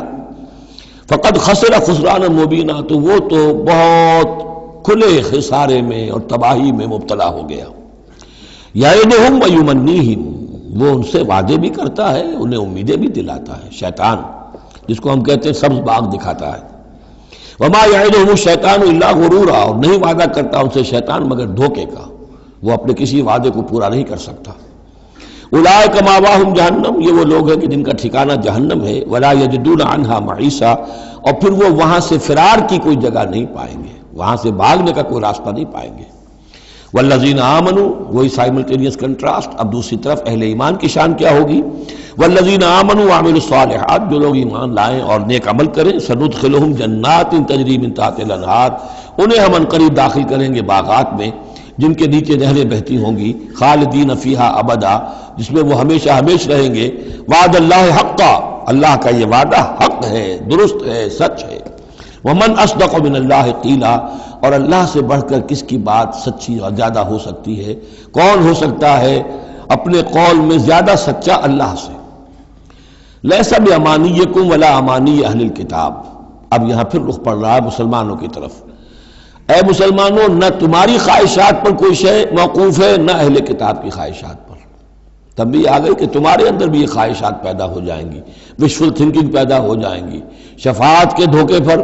فَقَدْ خَسِرَ خُسْرَانًا مُبِينًا، تو وہ تو بہت کھلے خسارے میں اور تباہی میں مبتلا ہو گیا۔ یعدہم ویمنیہم، وہ ان سے وعدے بھی کرتا ہے، انہیں امیدیں بھی دلاتا ہے، شیطان جس کو ہم کہتے ہیں سبز باغ دکھاتا ہے۔ وما یعدہم الشیطان الا غرورا، اور نہیں وعدہ کرتا ان سے شیطان مگر دھوکے کا، وہ اپنے کسی وعدے کو پورا نہیں کر سکتا۔ اولئک مأواہم جہنم، یہ وہ لوگ ہیں کہ جن کا ٹھکانہ جہنم ہے، ولا یجدون عنہا محیصا، اور پھر وہ وہاں سے فرار کی کوئی جگہ نہیں پائیں گے، وہاں سے بھاگنے کا کوئی راستہ نہیں پائیں گے۔ والذین آمنوا، وہی سائملٹینیس کنٹراسٹ، اب دوسری طرف اہل ایمان کی شان کیا ہوگی؟ والذین آمنوا وعملوا الصالحات، جو لوگ ایمان لائیں اور نیک عمل کریں، سندخلہم جنات تجری من تحتہا الانہار، انہیں ہم عنقریب داخل کریں گے باغات میں جن کے نیچے نہریں بہتی ہوں گی، خالدین فیہا ابدا، جس میں وہ ہمیشہ ہمیش رہیں گے۔ وعد اللہ حقا، اللہ کا یہ وعدہ حق ہے، درست ہے، سچ ہے۔ ومن اصدق من اللہ قیلا، اور اللہ سے بڑھ کر کس کی بات سچی اور زیادہ ہو سکتی ہے؟ کون ہو سکتا ہے اپنے قول میں زیادہ سچا اللہ سے؟ لیس بامانیکم ولا امانی اہل الکتاب، اب یہاں پھر رخ پڑ رہا ہے مسلمانوں کی طرف۔ اے مسلمانوں، نہ تمہاری خواہشات پر کوئی شے موقوف ہے، نہ اہل کتاب کی خواہشات پر۔ تب بھی آ گئی کہ تمہارے اندر بھی یہ خواہشات پیدا ہو جائیں گی، وشفل تھنکنگ پیدا ہو جائیں گی، شفاعت کے دھوکے پر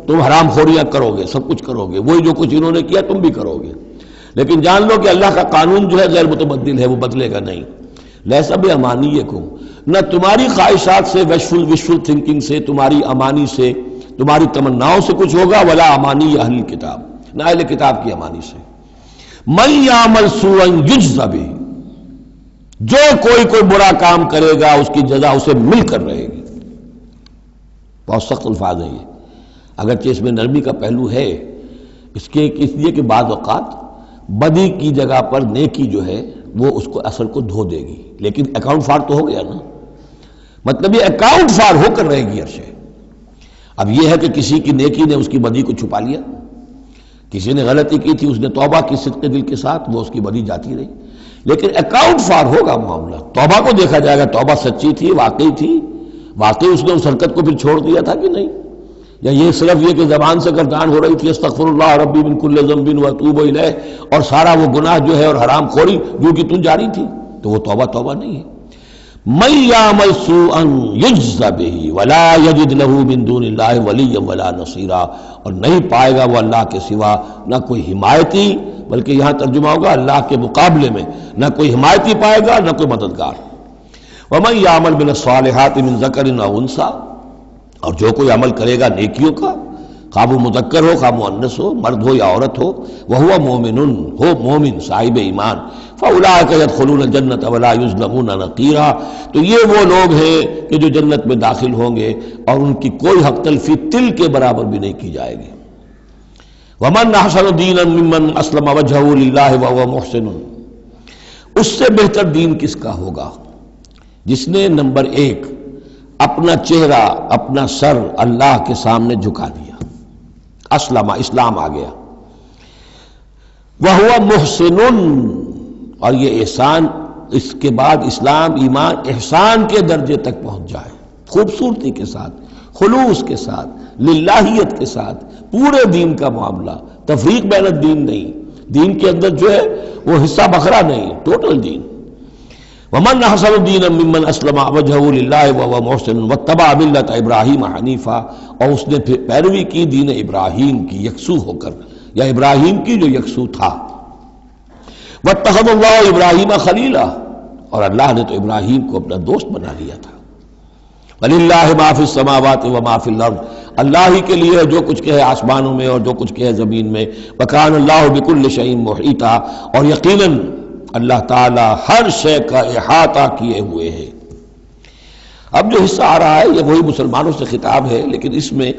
تم حرام خوریاں کرو گے، سب کچھ کرو گے، وہی جو کچھ انہوں نے کیا تم بھی کرو گے۔ لیکن جان لو کہ اللہ کا قانون جو ہے غیر متبدل ہے، وہ بدلے گا نہیں۔ لیسا بامانیکم، نہ تمہاری خواہشات سے، وشفل تھنکنگ سے، تمہاری امانی سے، تمہاری تمناؤں سے کچھ ہوگا، ولا امانی اہل کتاب، نہ اہل کتاب کی امانی سے۔ من یعمل سوءا یجز بہ، جو کوئی برا کام کرے گا اس کی جزا اسے مل کر رہے گی۔ بہت سخت الفاظ ہیں یہ، اگرچہ اس میں نرمی کا پہلو ہے، اس لیے کہ بعض اوقات بدی کی جگہ پر نیکی جو ہے وہ اس کو اثر کو دھو دے گی، لیکن اکاؤنٹ فار تو ہو گیا نا، مطلب یہ اکاؤنٹ فار ہو کر رہے گی عرشے۔ اب یہ ہے کہ کسی کی نیکی نے اس کی بدی کو چھپا لیا، کسی نے غلطی کی تھی، اس نے توبہ کی صدق دل کے ساتھ، وہ اس کی بدی جاتی رہی، لیکن اکاؤنٹ فار ہوگا معاملہ۔ توبہ کو دیکھا جائے گا، توبہ سچی تھی، واقعی اس نے اس حرکت کو پھر چھوڑ دیا تھا کہ نہیں، یا یہ صرف یہ کہ زبان سے گردان ہو رہی تھی استغفر اللہ ربی من کل ذنب واتوب الیہ، اور سارا وہ گناہ جو ہے اور حرام خوری جو کہ تم جاری تھی، تو وہ توبہ نہیں ہے۔ من یعمل سوءا یجز بہ ولا یجد له من دون اللہ ولیا ولا نصیرا، اور نہیں پائے گا وہ اللہ کے سوا نہ کوئی حمایتی، بلکہ یہاں ترجمہ ہوگا اللہ کے مقابلے میں نہ کوئی حمایتی پائے گا نہ کوئی مددگار۔ ومن یعمل من الصالحات من ذکر او انثی، اور جو کوئی عمل کرے گا نیکیوں کا، خواہ وہ مذکر ہو خواہ مؤنث ہو، مرد ہو یا عورت ہو، وہو مومن، ہو مومن صاحب ایمان، فاولئک یدخلون الجنۃ ولا یظلمون نقیرا، تو یہ وہ لوگ ہیں کہ جو جنت میں داخل ہوں گے اور ان کی کوئی حق تلفی تل کے برابر بھی نہیں کی جائے گی۔ ومن احسن دینا ممن اسلم وجہہ للہ وہو محسن، اس سے بہتر دین کس کا ہوگا جس نے نمبر ایک اپنا چہرہ اپنا سر اللہ کے سامنے جھکا دیا، اسلم اسلام آ گیا، وہو محسن، اور یہ احسان اس کے بعد اسلام ایمان احسان کے درجے تک پہنچ جائے، خوبصورتی کے ساتھ، خلوص کے ساتھ، للہیت کے ساتھ، پورے دین کا معاملہ، تفریق بین الدین نہیں، دین کے اندر جو ہے وہ حصہ بکھرا نہیں، ٹوٹل دین۔ ومن احسن دینا ممن اسلم وجہہ للہ وہو محسن واتبع ملت ابراہیم حنیفا، اور اس نے پھر پیروی کی دین ابراہیم کی یکسو ہو کر، یا ابراہیم کی جو یکسو تھا۔ واتخذ اللہ ابراہیم خلیلا، اور اللہ نے تو ابراہیم کو اپنا دوست بنا لیا تھا۔ وَلِلَّهِ مَا فِي السَّمَاوَاتِ وَمَا فِي الْأَرْضِ، اللہ ہی کے لیے ہے جو کچھ کہ ہے آسمانوں میں اور جو کچھ کہ ہے زمین میں۔ وَكَانَ اللَّهُ بِكُلِّ شَيْءٍ مُحِيطًا، اور یقیناً اللہ تعالی ہر شے کا احاطہ کیے ہوئے ہے۔ اب جو حصہ آ رہا ہے یہ وہی مسلمانوں سے خطاب ہے، لیکن اس میں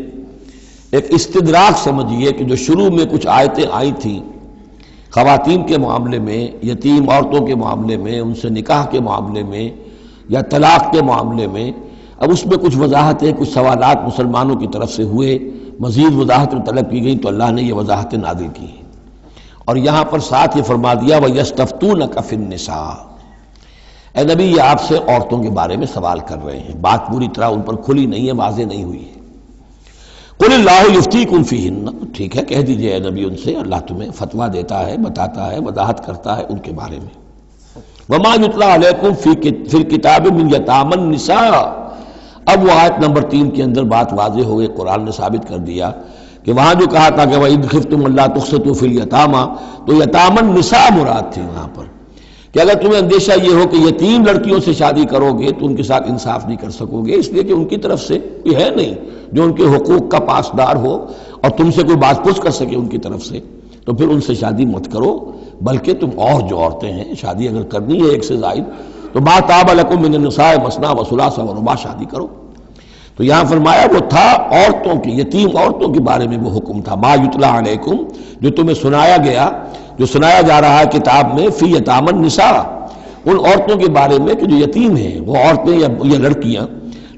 ایک استدراک سمجھیے کہ جو شروع میں کچھ آیتیں آئی تھیں خواتین کے معاملے میں، یتیم عورتوں کے معاملے میں، ان سے نکاح کے معاملے میں یا طلاق کے معاملے میں، اب اس میں کچھ وضاحتیں، کچھ سوالات مسلمانوں کی طرف سے ہوئے، مزید وضاحتیں طلب کی گئیں تو اللہ نے یہ وضاحتیں نازل کی ہیں، اور یہاں پر ساتھ یہ فرما دیا وَيَسْتَفْتُونَكَ فِي النِّسَاءِ، اے نبی یہ آپ سے عورتوں کے بارے میں سوال کر رہے ہیں، بات پوری طرح ان پر کھلی نہیں ہے، واضح نہیں ہوئی ہے۔ قُلِ اللَّهُ يُفْتِيكُمْ فِيهِنَّ، ٹھیک ہے کہہ دیجئے اے نبی ان سے، اللہ تمہیں فتویٰ دیتا ہے، بتاتا ہے، وضاحت کرتا ہے ان کے بارے میں۔ وَمَا يُتْلَىٰ عَلَيْكُمْ فِي الْكِتَابِ مِنْ يَتَامَى النِّسَاءِ، اب وہ آیت نمبر 3 کے اندر بات واضح ہو گئی، قرآن نے ثابت کر دیا کہ وہاں جو کہا تھا کہ وَإِنْ خِفْتُمْ أَلَّا تُقْسِطُوا فِي الْيَتَامَى، تو یتامى النساء مراد تھی وہاں پر، کہ اگر تمہیں اندیشہ یہ ہو کہ یتیم لڑکیوں سے شادی کرو گے تو ان کے ساتھ انصاف نہیں کر سکو گے، اس لیے کہ ان کی طرف سے کوئی ہے نہیں جو ان کے حقوق کا پاسدار ہو اور تم سے کوئی بات پوچھ کر سکے ان کی طرف سے، تو پھر ان سے شادی مت کرو، بلکہ تم اور جو عورتیں ہیں شادی اگر کرنی ہے ایک سے زائد تو ما طاب لکم من النساء مثنی وثلاث ورباع، شادی کرو۔ تو یہاں فرمایا وہ تھا عورتوں کی، یتیم عورتوں کے بارے میں وہ حکم تھا، ما یتلی علیکم، جو تمہیں سنایا گیا، جو سنایا جا رہا ہے کتاب میں، فی یتامى النساء، ان عورتوں کے بارے میں کہ جو یتیم ہیں، وہ عورتیں یا لڑکیاں،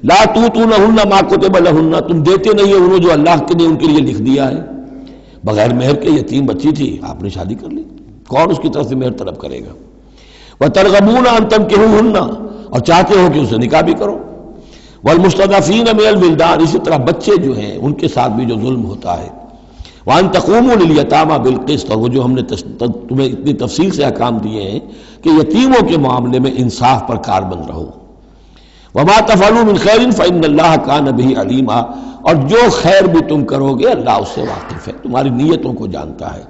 لا تؤتونہن ما کتب لہن، تم دیتے نہیں ہیں انہوں جو اللہ نے ان کے لیے لکھ دیا ہے، بغیر مہر کے یتیم بچی تھی آپ نے شادی کر لی، کون اس کی طرف سے مہر طلب کرے گا؟ وترغبون ان تنکحوہن، اور چاہتے ہو کہ اسے نکاح بھی کرو، والمستضعفین من الولدان، اسی طرح بچے جو ہیں ان کے ساتھ بھی جو ظلم ہوتا ہے، وان تقوموا للیتامى بالقسط، اور وہ جو ہم نے تمہیں اتنی تفصیل سے احکام دیے ہیں کہ یتیموں کے معاملے میں انصاف پر کاربند رہو، وما تفعلوا من خیر فإن اللہ کان بہ علیما، اور جو خیر بھی تم کرو گے اللہ اس سے واقف ہے، تمہاری نیتوں کو جانتا ہے۔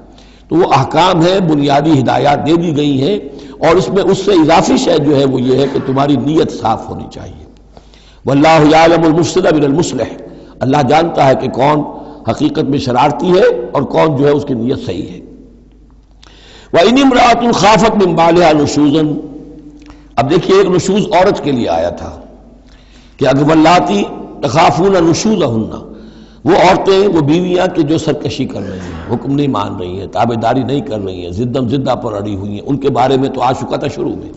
تو وہ احکام ہے، بنیادی ہدایات دے دی گئی ہیں، اور اس میں اس سے اضافی شے جو ہے وہ یہ ہے کہ تمہاری نیت صاف ہونی چاہیے۔ واللہ یعلم المفسد من المصلح، اللہ جانتا ہے کہ کون حقیقت میں شرارتی ہے اور کون جو ہے اس کی نیت صحیح ہے۔ وَإِنِ امْرَأَةٌ خَافَتْ مِنْ بَعْلِهَا نُشُوزًا، اب دیکھیے ایک نشوز عورت کے لیے آیا تھا کہ اگر واللاتی تخافون نشوزہن، وہ عورتیں، وہ بیویاں کہ جو سرکشی کر رہی ہیں، حکم نہیں مان رہی ہیں، تابع داری نہیں کر رہی ہیں، زدم زدہ پر اڑی ہوئی ہیں، ان کے بارے میں تو آ چکا تھا شروع میں۔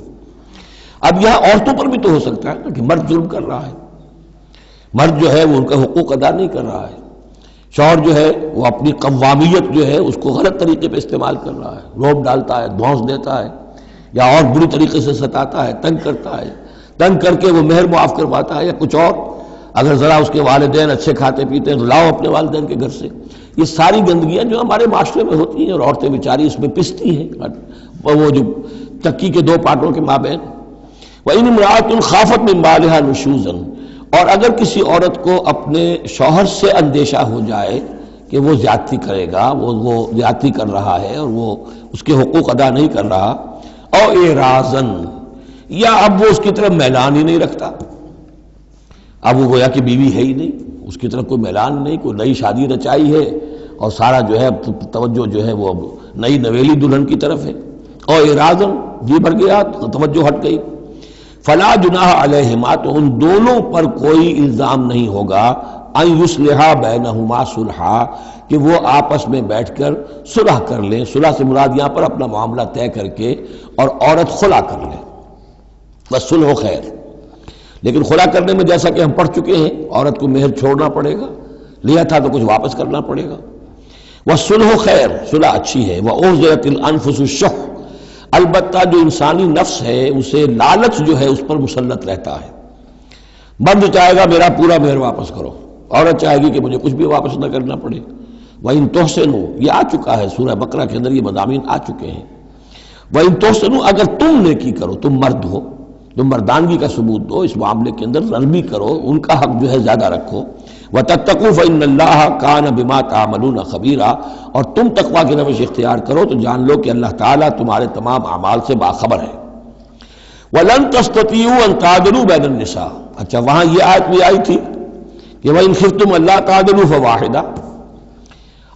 اب یہاں عورتوں پر بھی تو ہو سکتا ہے کہ مرد ظلم کر رہا ہے، مرد جو ہے وہ ان کا حقوق ادا نہیں کر رہا ہے، شوہر جو ہے وہ اپنی قوامیت جو ہے اس کو غلط طریقے پہ استعمال کر رہا ہے، روب ڈالتا ہے، دھونس دیتا ہے، یا اور بری طریقے سے ستاتا ہے، تنگ کرتا ہے، تنگ کر کے وہ مہر معاف کرواتا ہے یا کچھ اور، اگر ذرا اس کے والدین اچھے کھاتے پیتے ہیں تو لاؤ اپنے والدین کے گھر سے۔ یہ ساری گندگیاں جو ہمارے معاشرے میں ہوتی ہیں اور عورتیں بیچاری اس میں پستی ہیں، وہ جو چکی کے دو پارٹوں کے مابین۔ وَإِنِ امْرَأَةٌ خَافَتْ مِنْ بَعْلِهَا نُشُوزًا، اور اگر کسی عورت کو اپنے شوہر سے اندیشہ ہو جائے کہ وہ زیادتی کرے گا، وہ زیادتی کر رہا ہے اور وہ اس کے حقوق ادا نہیں کر رہا، او اعراضاً، یا اب وہ اس کی طرف میلان ہی نہیں رکھتا، اب وہ گویا کہ بیوی ہے ہی نہیں، اس کی طرف کوئی میلان نہیں، کوئی نئی شادی رچائی ہے اور سارا جو ہے توجہ جو ہے وہ اب نئی نویلی دلہن کی طرف ہے، او اعراضاً، جی بھر گیا، توجہ ہٹ گئی، فلا جناح علیہما، تو ان دونوں پر کوئی الزام نہیں ہوگا، ان یصلحا بینہما صلحا، کہ وہ آپس میں بیٹھ کر صلح کر لیں۔ صلح سے مراد یہاں پر اپنا معاملہ طے کر کے اور عورت خلا کر لے، بس صلح خیر۔ لیکن خلا کرنے میں جیسا کہ ہم پڑھ چکے ہیں عورت کو مہر چھوڑنا پڑے گا، لیا تھا تو کچھ واپس کرنا پڑے گا۔ والصلح خیر، صلح اچھی ہے۔ وأحضرت الانفس الشح، البتہ جو انسانی نفس ہے اسے لالچ جو ہے اس پر مسلط رہتا ہے، مرد چاہے گا میرا پورا مہر واپس کرو، عورت چاہے گی کہ مجھے کچھ بھی واپس نہ کرنا پڑے۔ وَإِن تُحْسِنُوا، یہ آ چکا ہے سورہ بقرہ کے اندر، یہ مضامین آ چکے ہیں۔ وَإِن تُحْسِنُوا، اگر تم نیکی کرو، تم مرد ہو، تم مردانگی کا ثبوت دو، اس معاملے کے اندر نرمی کرو، ان کا حق جو ہے زیادہ رکھو۔ وَتَتَّقُوا فَإِنَّ اللَّهَ كَانَ بِمَا تَعْمَلُونَ خَبِيرًا، اور تم تقویٰ کی روش اختیار کرو تو جان لو کہ اللہ تعالیٰ تمہارے تمام اعمال سے باخبر ہے۔ وَلَن تَسْتَطِيعُوا أَن تَعْدِلُوا بَيْنَ النِّسَاءِ، اچھا وہاں یہ آیت بھی آئی تھی کہ وَإِنْ خِفْتُمْ أَلَّا تَعْدِلُوا فَوَاحِدَةً،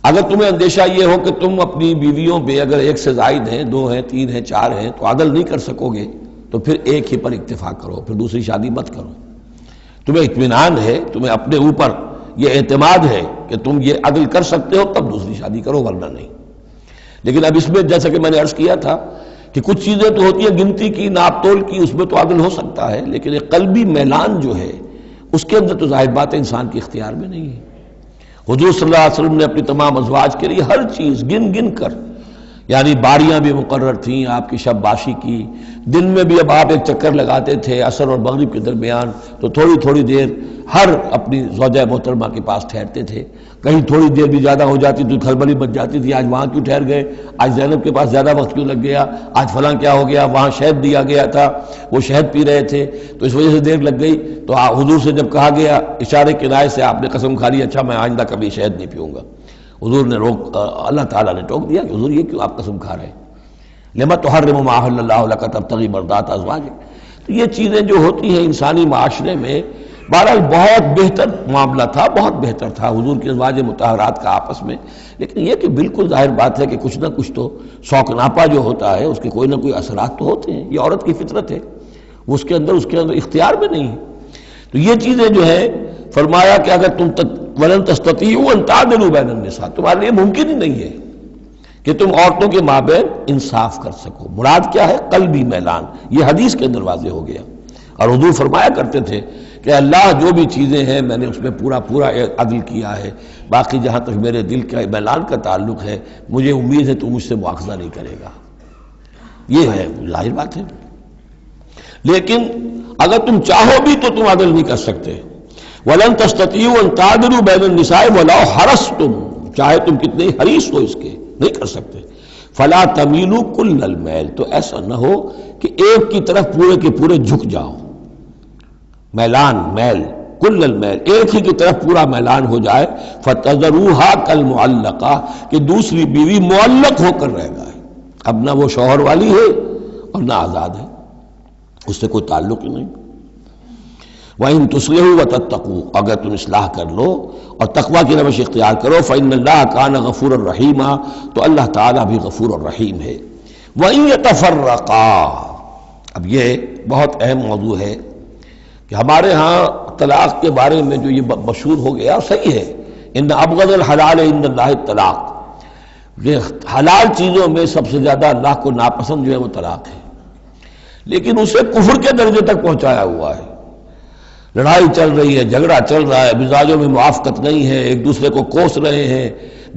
اگر تمہیں اندیشہ یہ ہو کہ تم اپنی بیویوں پہ اگر ایک سے زائد ہیں، دو ہیں، تین ہیں، چار ہیں، تو عدل نہیں کر سکو گے تو پھر ایک ہی پر اکتفا کرو، پھر دوسری شادی مت کرو۔ تمہیں اطمینان ہے، تمہیں اپنے اوپر یہ اعتماد ہے کہ تم یہ عدل کر سکتے ہو تب دوسری شادی کرو، ورنہ نہیں۔ لیکن اب اس میں جیسا کہ میں نے عرض کیا تھا کہ کچھ چیزیں تو ہوتی ہیں گنتی کی، ناپ تول کی، اس میں تو عدل ہو سکتا ہے، لیکن ایک قلبی میلان جو ہے اس کے اندر تو ظاہر بات ہے انسان کے اختیار میں نہیں ہے۔ حضور صلی اللہ علیہ وسلم نے اپنی تمام ازواج کے لیے ہر چیز گن گن کر، یعنی باریاں بھی مقرر تھیں آپ کی شب باشی کی، دن میں بھی اب آپ ایک چکر لگاتے تھے عصر اور مغرب کے درمیان، تو تھوڑی تھوڑی دیر ہر اپنی زوجہ محترمہ کے پاس ٹھہرتے تھے، کہیں تھوڑی دیر بھی زیادہ ہو جاتی تو کھلبلی مچ جاتی تھی، آج وہاں کیوں ٹھہر گئے، آج زینب کے پاس زیادہ وقت کیوں لگ گیا، آج فلاں کیا ہو گیا، وہاں شہد دیا گیا تھا وہ شہد پی رہے تھے تو اس وجہ سے دیر لگ گئی۔ تو حضور سے جب کہا گیا اشارے کنائے سے آپ نے قسم کھا لی اچھا میں آئندہ کبھی شہد نہیں پیوں گا، حضور نے اللہ تعالیٰ نے ٹوک دیا کہ حضور یہ کیوں آپ قسم کھا رہے ہیں، لما تحرم ما احل اللہ لک تبتغی مرضات ازواجک۔ تو یہ چیزیں جو ہوتی ہیں انسانی معاشرے میں، بہرحال بہت بہتر معاملہ تھا، بہت بہتر تھا حضور کے ازواج مطہرات کا آپس میں، لیکن یہ کہ بالکل ظاہر بات ہے کہ کچھ نہ کچھ تو شوق ناپا جو ہوتا ہے اس کے کوئی نہ کوئی اثرات تو ہوتے ہیں، یہ عورت کی فطرت ہے، وہ اس کے اندر اختیار میں نہیں ہے۔ تو یہ چیزیں جو ہے فرمایا کہ اگر تم وَلَن تَسْتَطِيعُوا أَن تَعْدِلُوا بَيْنَ النِّسَاءِ، تمہارے لیے ممکن ہی نہیں ہے کہ تم عورتوں کے مابین انصاف کر سکو۔ مراد کیا ہے؟ قلبی میلان، یہ حدیث کے اندر واضح ہو گیا۔ اور حضور فرمایا کرتے تھے کہ اللہ جو بھی چیزیں ہیں میں نے اس میں پورا عدل کیا ہے، باقی جہاں تک میرے دل کا میلان کا تعلق ہے مجھے امید ہے تو مجھ سے مواخذہ نہیں کرے گا، یہ ہے ظاہر بات ہے۔ لیکن اگر تم چاہو بھی تو تم عدل نہیں کر سکتے۔ وَلَن تَسْتَطِيعُوا أَن تَعْدِلُوا بَيْنَ النِّسَاءِ وَلَوْ حَرَصْتُمْ، چاہے تم کتنے حریص ہو اس کے، نہیں کر سکتے۔ فَلَا تَمِيلُوا كُلَّ الْمَيْلِ، تو ایسا نہ ہو کہ ایک کی طرف پورے کے پورے جھک جاؤ، میلان، میل، کل المیل، ایک ہی کی طرف پورا میلان ہو جائے، فَتَذَرُوهَا كَالْمُعَلَّقَةِ، کہ دوسری بیوی معلق ہو کر رہ جائے، اب نہ وہ شوہر والی ہے اور نہ آزاد ہے، اس سے کوئی تعلق ہی نہیں۔ وَإِن تُصْلِحُوا وَتَتَّقُوا، اگر تم اصلاح کر لو اور تقویٰ کی روش اختیار کرو، فَإِنَّ اللَّهَ كَانَ غَفُورًا رَحِيمًا، تو اللہ تعالیٰ بھی غفور اور رحیم ہے۔ وَإِن يَتَفَرَّقَا، اب یہ بہت اہم موضوع ہے کہ ہمارے ہاں طلاق کے بارے میں جو یہ مشہور ہو گیا صحیح ہے، ان ابغض الحلال عند اللہ الطلاق، یہ حلال چیزوں میں سب سے زیادہ اللہ کو ناپسند جو ہے وہ طلاق ہے، لیکن اسے کفر کے درجے تک پہنچایا ہوا ہے۔ لڑائی چل رہی ہے، جھگڑا چل رہا ہے، مزاجوں میں موافقت نہیں ہے، ایک دوسرے کو کوس رہے ہیں،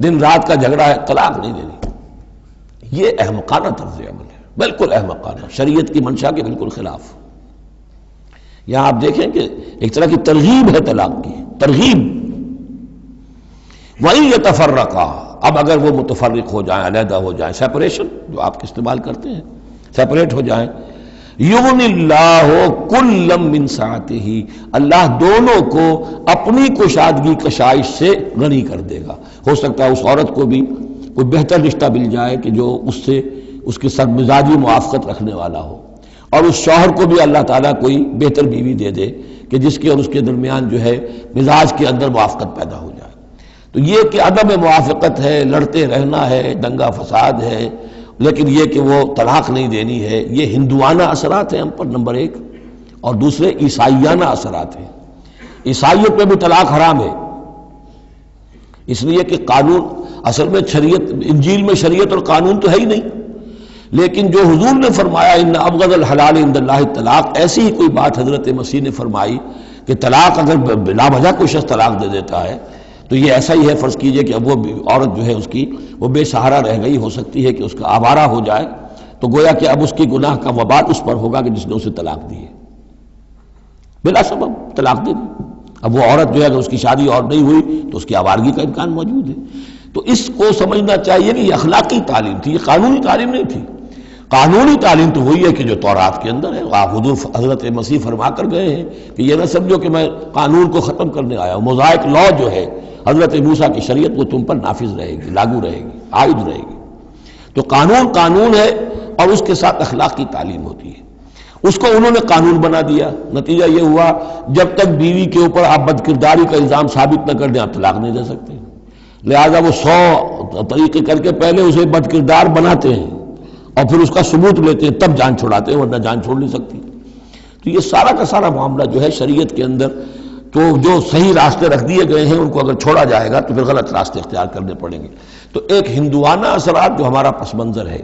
دن رات کا جھگڑا ہے، طلاق نہیں دینی۔ یہ احمقانہ طرز عمل ہے، بالکل احمقانہ، شریعت کی منشا کے بالکل خلاف۔ یہاں آپ دیکھیں کہ ایک طرح کی ترغیب ہے طلاق کی، ترغیب۔ وَإِن يَتَفَرَّقَا، اب اگر وہ متفرق ہو جائیں، علیحدہ ہو جائیں، سیپریشن جو آپ استعمال کرتے ہیں، سیپریٹ ہو جائیں، یغنی اللہ کلا من سعتہ، اللہ دونوں کو اپنی کشادگی کشائش سے غنی کر دے گا۔ ہو سکتا ہے اس عورت کو بھی کوئی بہتر رشتہ مل جائے کہ جو اس سے اس کے ساتھ مزاجی موافقت رکھنے والا ہو، اور اس شوہر کو بھی اللہ تعالیٰ کوئی بہتر بیوی دے دے کہ جس کے اور اس کے درمیان جو ہے مزاج کے اندر موافقت پیدا ہو جائے۔ تو یہ کہ عدم موافقت ہے، لڑتے رہنا ہے، دنگا فساد ہے، لیکن یہ کہ وہ طلاق نہیں دینی ہے، یہ ہندوانہ اثرات ہیں ہم پر نمبر ایک، اور دوسرے عیسائیانہ اثرات ہیں۔ عیسائیت میں بھی طلاق حرام ہے، اس لیے کہ قانون اصل میں شریعت، انجیل میں شریعت اور قانون تو ہے ہی نہیں، لیکن جو حضور نے فرمایا ان ابغض الحلال عند اللہ الطلاق، ایسی ہی کوئی بات حضرت مسیح نے فرمائی کہ طلاق اگر بلا وجہ کوئی شخص طلاق دے دیتا ہے تو یہ ایسا ہی ہے، فرض کیجئے کہ اب وہ عورت جو ہے اس کی وہ بے سہارا رہ گئی، ہو سکتی ہے کہ اس کا آوارہ ہو جائے، تو گویا کہ اب اس کی گناہ کا وبال اس پر ہوگا کہ جس نے اسے طلاق دی ہے، بلا سبب طلاق دے دی۔ اب وہ عورت جو ہے اگر اس کی شادی اور نہیں ہوئی تو اس کی آوارگی کا امکان موجود ہے۔ تو اس کو سمجھنا چاہیے کہ یہ اخلاقی تعلیم تھی، یہ قانونی تعلیم نہیں تھی۔ قانونی تعلیم تو وہی ہے کہ جو تورات کے اندر ہے، حضور حضرت مسیح فرما کر گئے ہیں کہ یہ نہ سمجھو کہ میں قانون کو ختم کرنے آیا ہوں، موزائک لا جو ہے حضرت موسیٰ کی شریعت وہ تم پر نافذ رہے گی، لاگو رہے گی، عائد رہے گی۔ تو قانون قانون ہے، اور اس کے ساتھ اخلاق کی تعلیم ہوتی ہے۔ اس کو انہوں نے قانون بنا دیا، نتیجہ یہ ہوا جب تک بیوی کے اوپر آپ بدکرداری کا الزام ثابت نہ کر دیں آپ طلاق نہیں دے سکتے، لہذا وہ 100 طریقے کر کے پہلے اسے بدکردار بناتے ہیں اور پھر اس کا ثبوت لیتے ہیں، تب جان چھڑاتے ہیں، ورنہ جان چھوڑ نہیں سکتی۔ تو یہ سارا کا سارا معاملہ جو ہے شریعت کے اندر تو جو صحیح راستے رکھ دیے گئے ہیں ان کو اگر چھوڑا جائے گا تو پھر غلط راستے اختیار کرنے پڑیں گے۔ تو ایک ہندوانہ اثرات جو ہمارا پس منظر ہے،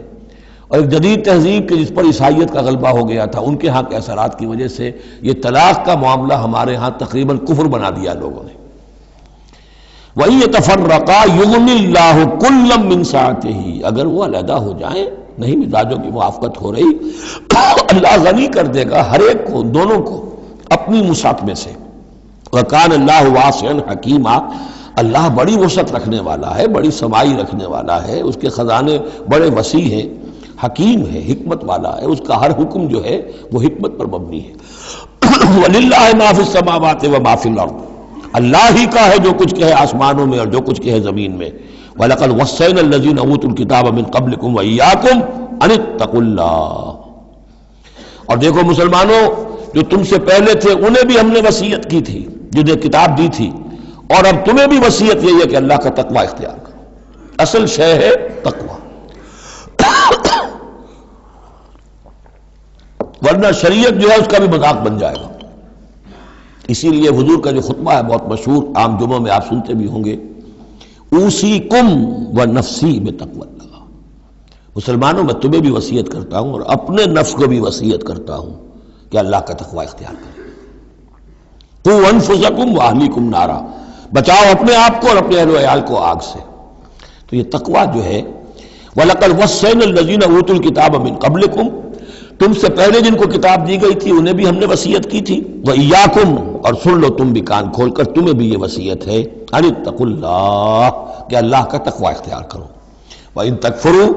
اور ایک جدید تہذیب کے جس پر عیسائیت کا غلبہ ہو گیا تھا، ان کے ہاں کے اثرات کی وجہ سے یہ طلاق کا معاملہ ہمارے ہاں تقریباً کفر بنا دیا لوگوں نے۔ وَإِن يَتَفَرَّقَا يُغْنِ اللَّهُ كُلًّا مِّن سَعَتِهِ، اگر وہ علیحدہ ہو جائیں، نہیں مزاجوں کی موافقت ہو رہی، اللہ غنی کر دے گا ہر ایک کو، دونوں کو اپنی وسعت میں سے۔ وَكَانَ اللَّهُ وَاسِعًا حَكِيمًا، اللہ بڑی وسعت رکھنے والا ہے، بڑی سمائی رکھنے والا ہے، اس کے خزانے بڑے وسیع ہیں، حکیم ہے، حکمت والا ہے، اس کا ہر حکم جو ہے وہ حکمت پر مبنی ہے۔ وَلِلَّهِ مَا فِي السَّمَاوَاتِ وَمَا فِي الْأَرْضِ، اللہ ہی کا ہے جو کچھ کہ ہے آسمانوں میں اور جو کچھ کہ ہے زمین میں۔ وَلَقَدْ وَصَّيْنَا الَّذِينَ أُوتُوا الْكِتَابَ مِنْ قَبْلِكُمْ وَإِيَّاكُمْ أَنِ اتَّقُوا اللَّهَ، اور دیکھو مسلمانوں جو تم سے پہلے تھے انہیں بھی ہم نے وصیت کی تھی، جنہیں کتاب دی تھی، اور اب تمہیں بھی وصیت یہی ہے کہ اللہ کا تقوی اختیار کرو۔ اصل شے ہے تقوی، ورنہ شریعت جو ہے اس کا بھی مذاق بن جائے گا۔ اسی لیے حضور کا جو خطبہ ہے بہت مشہور، عام جمعوں میں آپ سنتے بھی ہوں گے، اوصیکم ونفسی بتقوی اللہ، مسلمانوں میں تمہیں بھی وصیت کرتا ہوں اور اپنے نفس کو بھی وصیت کرتا ہوں کہ اللہ کا تقوی اختیار کریں۔ قوا انفسکم واہلیکم نارا، بچاؤ اپنے آپ کو اور اپنے اہل و عیال کو آگ سے۔ تو یہ تقوی جو ہے، وَلَقَدْ وَصَّيْنَا الَّذِينَ أُوتُوا الْكِتَابَ مِنْ قَبْلِكُمْ، تم سے پہلے جن کو کتاب دی گئی تھی انہیں بھی ہم نے وصیت کی تھی، وَإِيَّاكُمْ، اور سن لو تم بھی کان کھول کر، تمہیں بھی یہ وصیت ہے، أَنِ اتَّقُوا اللَّهَ، کہ اللہ کا تقوی اختیار کرو۔ وَإِن تَكْفُرُوا،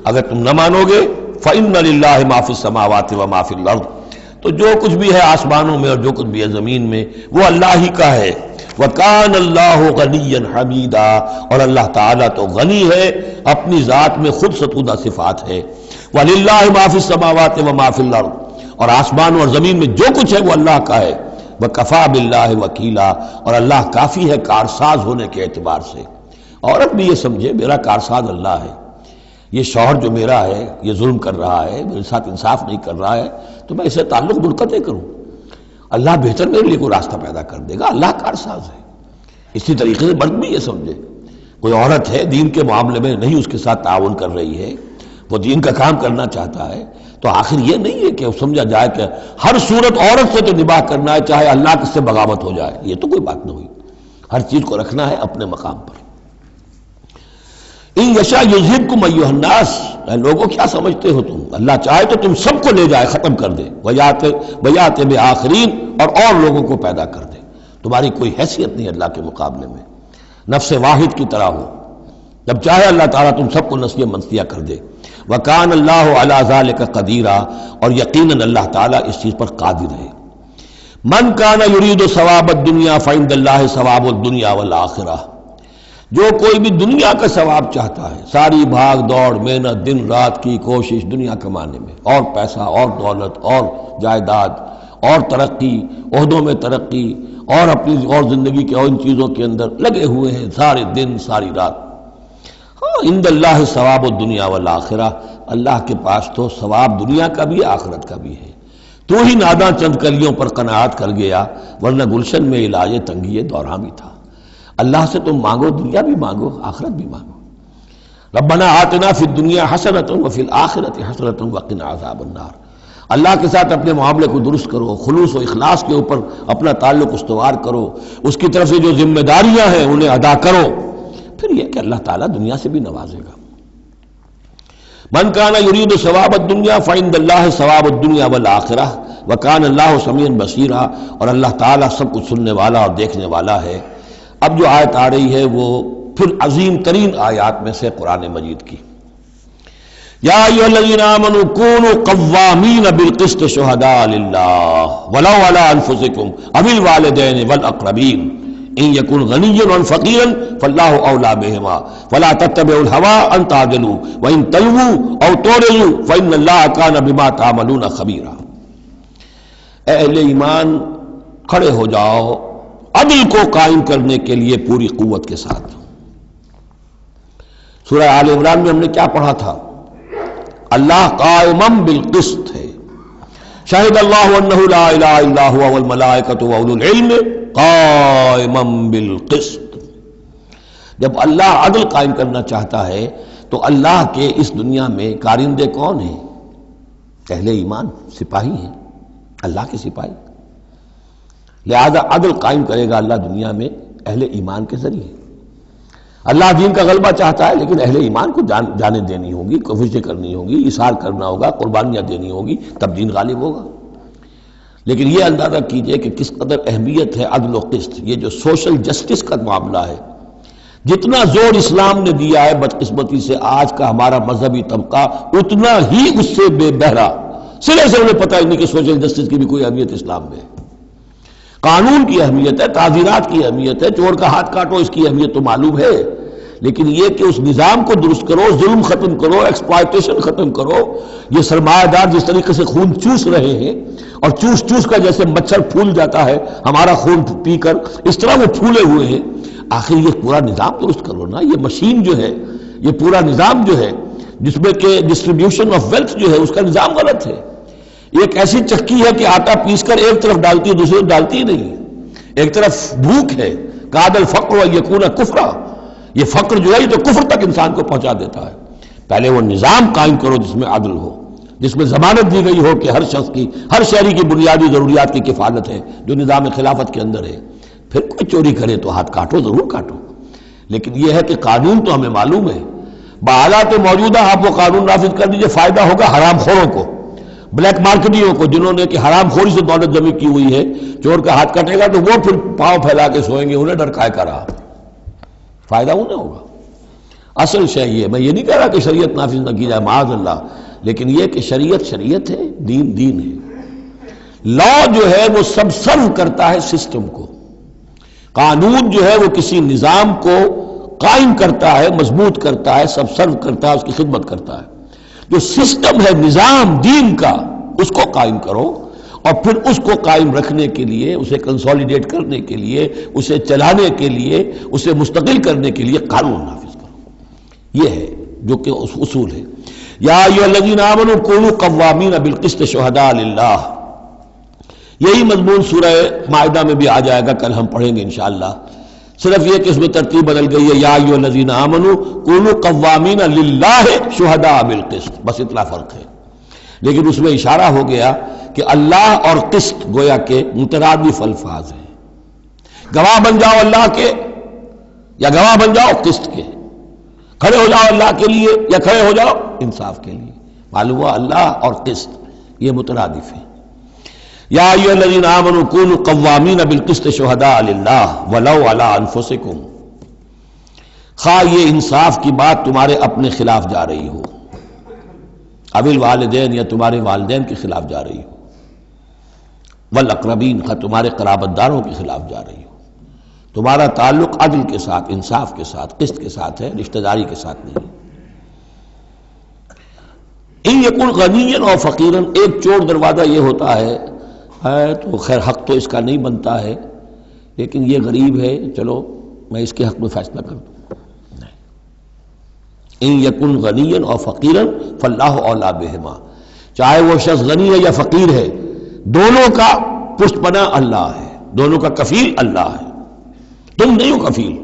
اگر تم نہ مانو گے، فَإِنَّ لِلَّهِ مَا فِي السَّمَاوَاتِ وَمَا فِي الْأَرْضِ، تو جو کچھ بھی ہے آسمانوں میں اور جو کچھ بھی ہے زمین میں وہ اللہ ہی کا ہے۔ وَكَانَ اللَّهُ غَنِيًّا حَمِيدًا، اور اللہ تعالیٰ تو غنی ہے، اپنی ذات میں خود ستودہ صفات ہے۔ وَلِلَّهِ مَا فِي السَّمَاوَاتِ وَمَا فِي الْأَرْضِ، اور آسمانوں اور زمین میں جو کچھ ہے وہ اللہ کا ہے۔ وَكَفَى بِاللَّهِ وَكِيلًا، اور اللہ کافی ہے کارساز ہونے کے اعتبار سے۔ عورت بھی یہ سمجھے میرا کارساز اللہ ہے، یہ شوہر جو میرا ہے یہ ظلم کر رہا ہے، میرے ساتھ انصاف نہیں کر رہا ہے، تو میں اسے تعلق منقطع کروں، اللہ بہتر میرے لیے کوئی راستہ پیدا کر دے گا، اللہ کارساز ہے۔ اسی طریقے سے مرد بھی یہ سمجھے، کوئی عورت ہے دین کے معاملے میں نہیں اس کے ساتھ تعاون کر رہی ہے، وہ دین کا کام کرنا چاہتا ہے، تو آخر یہ نہیں ہے کہ سمجھا جائے کہ ہر صورت عورت سے تو نباہ کرنا ہے چاہے اللہ کس سے بغاوت ہو جائے، یہ تو کوئی بات نہ ہوئی، ہر چیز کو رکھنا ہے اپنے مقام پر۔ ان یشاء یذہبکم ایھا الناس، اے لوگوں کیا سمجھتے ہو تم، اللہ چاہے تو تم سب کو لے جائے، ختم کر دے، ویات بآخرین، اور لوگوں کو پیدا کر دے، تمہاری کوئی حیثیت نہیں اللہ کے مقابلے میں، نفس واحد کی طرح ہو، جب چاہے اللہ تعالیٰ تم سب کو نسیہ منسیہ کر دے۔ وَكَانَ اللَّهُ عَلَى ذَلِكَ قَدِيرًا، اور یقیناً اللہ تعالیٰ اس چیز پر قادر ہے۔ مَنْ كَانَ يُرِيدُ ثَوَابَ الدُّنْيَا فَعِندَ اللَّهِ ثَوَابُ الدُّنْيَا وَالْآخِرَةِ، جو کوئی بھی دنیا کا ثواب چاہتا ہے، ساری بھاگ دوڑ محنت دن رات کی کوشش دنیا کمانے میں، اور پیسہ اور دولت اور جائیداد اور ترقی، عہدوں میں ترقی، اور اپنی اور زندگی کے اور ان چیزوں کے اندر لگے ہوئے ہیں سارے دن ساری رات، ہاں عند اللہ ثواب الدنیا والآخرہ، اللہ کے پاس تو ثواب دنیا کا بھی آخرت کا بھی ہے۔ تو ہی ناداں چند کلیوں پر قناعت کر گیا، ورنہ گلشن میں علاج تنگی دوراں بھی تھا۔ اللہ سے تم مانگو، دنیا بھی مانگو آخرت بھی مانگو۔ ربنا آتنا فی الدنیا حسنۃ وفی الآخرۃ حسنۃ وقنا عذاب النار، اللہ کے ساتھ اپنے معاملے کو درست کرو، خلوص و اخلاص کے اوپر اپنا تعلق استوار کرو، اس کی طرف سے جو ذمہ داریاں ہیں انہیں ادا کرو، پھر یہ کہ اللہ تعالیٰ دنیا سے بھی نوازے گا۔ من کان یرید ثواب الدنیا فعند اللہ ثواب الدنیا والآخرہ وکان اللہ سمیعا بصیرا، اور اللہ تعالیٰ سب کچھ سننے والا اور دیکھنے والا ہے۔ اب جو آیت آ رہی ہے وہ پھر عظیم ترین آیات میں سے قرآن مجید کی، یا ایھا الذین آمنوا کونوا قوامین بالقسط شہداء للہ ولو علی انفسکم او الوالدین والاقربین ان یکن غنیا او فقیرا فاللہ اولی بہما فلا تتبعوا الہوی ان تعدلوا وان تلووا او تعرضوا فان اللہ کان بما تعملون خبیرا۔ اے اہل ایمان کھڑے ہو جاؤ عدل کو قائم کرنے کے لیے پوری قوت کے ساتھ۔ سورہ آل عمران میں ہم نے کیا پڑھا تھا؟ اللہ قائما بالقسط ہے، شہد اللہ انہ لا الہ الا هو والملائکۃ واولو العلم قائما بالقسط۔ جب اللہ عدل قائم کرنا چاہتا ہے تو اللہ کے اس دنیا میں کارندے کون ہیں؟ اہل ایمان، سپاہی ہیں، اللہ کے سپاہی، لہذا عدل قائم کرے گا اللہ دنیا میں اہل ایمان کے ذریعے۔ اللہ دین کا غلبہ چاہتا ہے لیکن اہل ایمان کو جانیں دینی ہوگی، کوششیں کرنی ہوگی، اثار کرنا ہوگا، قربانیاں دینی ہوگی، تب دین غالب ہوگا۔ لیکن یہ اندازہ کیجئے کہ کس قدر اہمیت ہے عدل و قسط، یہ جو سوشل جسٹس کا معاملہ ہے، جتنا زور اسلام نے دیا ہے بدقسمتی سے آج کا ہمارا مذہبی طبقہ اتنا ہی اس سے بے بہرا، سرے سے انہیں پتہ ہی نہیں کہ سوشل جسٹس کی بھی کوئی اہمیت اسلام میں ہے۔ قانون کی اہمیت ہے، تعزیرات کی اہمیت ہے، چور کا ہاتھ کاٹو اس کی اہمیت تو معلوم ہے، لیکن یہ کہ اس نظام کو درست کرو، ظلم ختم کرو، ایکسپلائٹیشن ختم کرو، یہ سرمایہ دار جس طریقے سے خون چوس رہے ہیں اور چوس چوس کر جیسے مچھر پھول جاتا ہے ہمارا خون پی کر، اس طرح وہ پھولے ہوئے ہیں، آخر یہ پورا نظام درست کرو نا۔ یہ مشین جو ہے، یہ پورا نظام جو ہے جس میں کہ ڈسٹریبیوشن آف ویلتھ جو ہے اس کا نظام غلط ہے۔ یہ ایک ایسی چکی ہے کہ آٹا پیس کر ایک طرف ڈالتی ہے دوسری طرف ڈالتی ہی نہیں، ایک طرف بھوک ہے، کاد الفقر یکون کفرا، یہ فقر جو ہے یہ تو کفر تک انسان کو پہنچا دیتا ہے۔ پہلے وہ نظام قائم کرو جس میں عدل ہو، جس میں ضمانت دی گئی ہو کہ ہر شخص کی، ہر شہری کی بنیادی ضروریات کی کفالت ہے جو نظام خلافت کے اندر ہے۔ پھر کوئی چوری کرے تو ہاتھ کاٹو، ضرور کاٹو، لیکن یہ ہے کہ قانون تو ہمیں معلوم ہے، بحالات موجودہ آپ وہ قانون نافذ کر دیجئے، فائدہ ہوگا حرام خوروں کو، بلیک مارکیٹیوں کو، جنہوں نے کہ حرام خوری سے دولت جمع کی ہوئی ہے۔ چور کا ہاتھ کٹے گا تو وہ پھر پاؤں پھیلا کے سوئیں گے، انہیں ڈر کائے کا رہا، فائدہ انہیں ہوگا۔ اصل شے یہ، میں یہ نہیں کہہ رہا کہ شریعت نافذ نہ کی جائے معاذ اللہ، لیکن یہ کہ شریعت شریعت ہے، دین دین ہے۔ لا جو ہے وہ سب سرو کرتا ہے سسٹم کو، قانون جو ہے وہ کسی نظام کو قائم کرتا ہے، مضبوط کرتا ہے، سب سرو کرتا ہے، اس کی خدمت کرتا ہے۔ جو سسٹم ہے نظام دین کا، اس کو قائم کرو، اور پھر اس کو قائم رکھنے کے لیے، اسے کنسولیڈیٹ کرنے کے لیے، اسے چلانے کے لیے، اسے مستقل کرنے کے لیے قانون نافذ کرو۔ یہ ہے جو کہ اصول ہے۔ یا ایھا الذین آمنوا کونوا قوامین بالقسط شہداء للہ، یہی مضمون سورہ مائدہ میں بھی آ جائے گا، کل ہم پڑھیں گے انشاءاللہ۔ صرف یہ کہ اس میں ترتیب بدل گئی ہے، یا ایھا الذین آمنوا کونوا قوامین للہ شہداء بالقسط، بس اتنا فرق ہے۔ لیکن اس میں اشارہ ہو گیا کہ اللہ اور قسط گویا کہ مترادف الفاظ ہیں۔ گواہ بن جاؤ اللہ کے یا گواہ بن جاؤ قسط کے، کھڑے ہو جاؤ اللہ کے لیے یا کھڑے ہو جاؤ انصاف کے لیے۔ معلوم ہوا اللہ اور قسط یہ مترادف ہیں۔ یا ایھا الذین آمنوا کونوا قوامین بالقسط شہداء للہ ولو علی انفسکم، خواہ یہ انصاف کی بات تمہارے اپنے خلاف جا رہی ہو، او الوالدین یا تمہارے والدین کے خلاف جا رہی ہو، والاقربین خواہ تمہارے قرابت داروں کے خلاف جا رہی ہو۔ تمہارا تعلق عدل کے ساتھ، انصاف کے ساتھ، قسط کے ساتھ ہے، رشتہ داری کے ساتھ نہیں۔ ان یکن غنیا اور فقیرا، ایک چور دروازہ یہ ہوتا ہے تو خیر حق تو اس کا نہیں بنتا ہے، لیکن یہ غریب ہے، چلو میں اس کے حق میں فیصلہ کر دوں۔ ان یکن غنیا اور فقیرا فاللہ اولیٰ بہما، چاہے وہ شخص غنی ہے یا فقیر ہے، دونوں کا پشت پناہ اللہ ہے، دونوں کا کفیل اللہ ہے۔ تم نہیں ہو کفیل،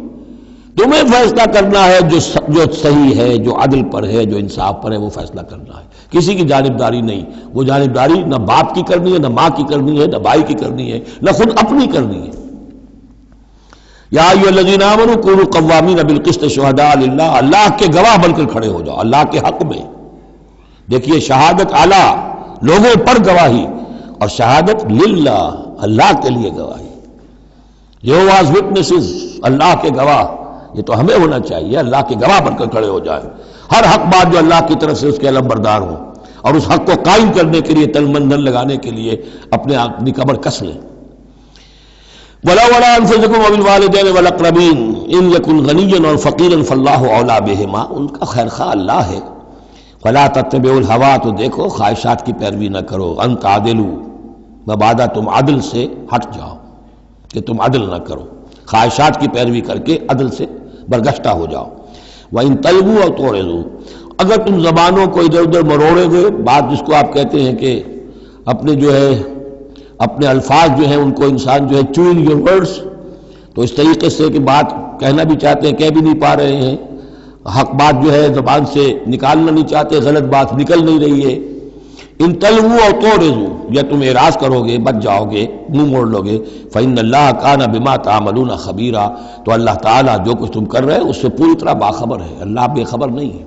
تمہیں فیصلہ کرنا ہے جو صحیح ہے، جو عدل پر ہے، جو انصاف پر ہے، وہ فیصلہ کرنا ہے۔ کسی کی جانبداری نہیں، وہ جانبداری نہ باپ کی کرنی ہے، نہ ماں کی کرنی ہے، نہ بھائی کی کرنی ہے، نہ خود اپنی کرنی ہے۔ یا ایھا الذین آمنوا کونوا قوامین بالقسط شہداء للہ، اللہ کے گواہ بن کر کھڑے ہو جاؤ اللہ کے حق میں۔ دیکھیے شہادت اعلیٰ، لوگوں پر گواہی، اور شہادت للہ، اللہ کے لیے گواہی۔ یہوہاز وٹنسز، اللہ کے گواہ، یہ تو ہمیں ہونا چاہیے، اللہ کے گواہ بن کر کھڑے ہو جائیں، ہر حق بات جو اللہ کی طرف سے اس کے علم بردار ہوں، اور اس حق کو قائم کرنے کے لیے تن من دھن لگانے کے لیے اپنی کمر کس لیں۔ وَلَوْ عَلَىٰ أَنفُسِكُمْ وَبِالْوَالِدَيْنِ وَالْأَقْرَبِينَ إِن يَكُنْ غَنِيًّا أَوْ فَقِيرًا فَاللَّهُ أَوْلَىٰ بِهِمَا، ان کا خیر خواہ اللہ ہے۔ فَلَا تَتَّبِعُوا الْهَوَىٰ، تو دیکھو خواہشات کی پیروی نہ کرو، أَن تَعْدِلُوا، مبادا تم عدل سے ہٹ جاؤ، کہ تم عدل نہ کرو، خواہشات کی پیروی کر کے عدل سے برگشتہ ہو جاؤ۔ وَإِن تَلْوُوا أَوْ تُعْرِضُوا، اگر تم زبانوں کو ادھر ادھر مروڑے گے، بات جس کو آپ کہتے ہیں کہ اپنے جو ہے اپنے الفاظ جو ہیں ان کو انسان جو ہے چوئنگ یور ورڈز، تو اس طریقے سے کہ بات کہنا بھی چاہتے ہیں کہہ بھی نہیں پا رہے ہیں، حق بات جو ہے زبان سے نکالنا نہیں چاہتے، غلط بات نکل نہیں رہی ہے۔ ان تلووا او تعرضوا، یا تم اعراض کرو گے، بچ جاؤ گے، منہ موڑ لو گے، فإن اللہ کان بما تعملون خبیرا، تو اللہ تعالیٰ جو کچھ تم کر رہے ہیں اس سے پوری طرح باخبر ہے، اللہ بے خبر نہیں ہے۔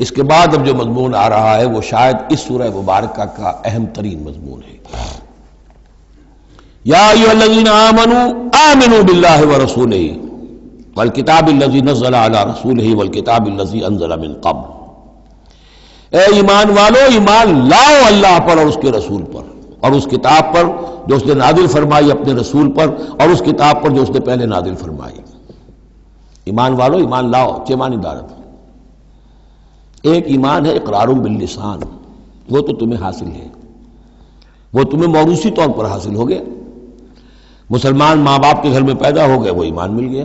اس کے بعد اب جو مضمون آ رہا ہے وہ شاید اس سورہ مبارکہ کا اہم ترین مضمون ہے۔ یا ایھا الذین آمنوا آمنوا باللہ ورسولہ والکتاب الذی نزل علی رسولہ والکتاب الذی انزل من قبل، اے ایمان والو، ایمان لاؤ اللہ پر اور اس کے رسول پر، اور اس کتاب پر جو اس نے نازل فرمائی اپنے رسول پر، اور اس کتاب پر جو اس نے پہلے نازل فرمائی۔ ایمان والو، ایمان لاؤ، چھ معنی دارت۔ ایک ایمان ہے اقرار باللسان، وہ تو تمہیں حاصل ہے، وہ تمہیں موروثی طور پر حاصل ہو گیا، مسلمان ماں باپ کے گھر میں پیدا ہو گئے، وہ ایمان مل گیا۔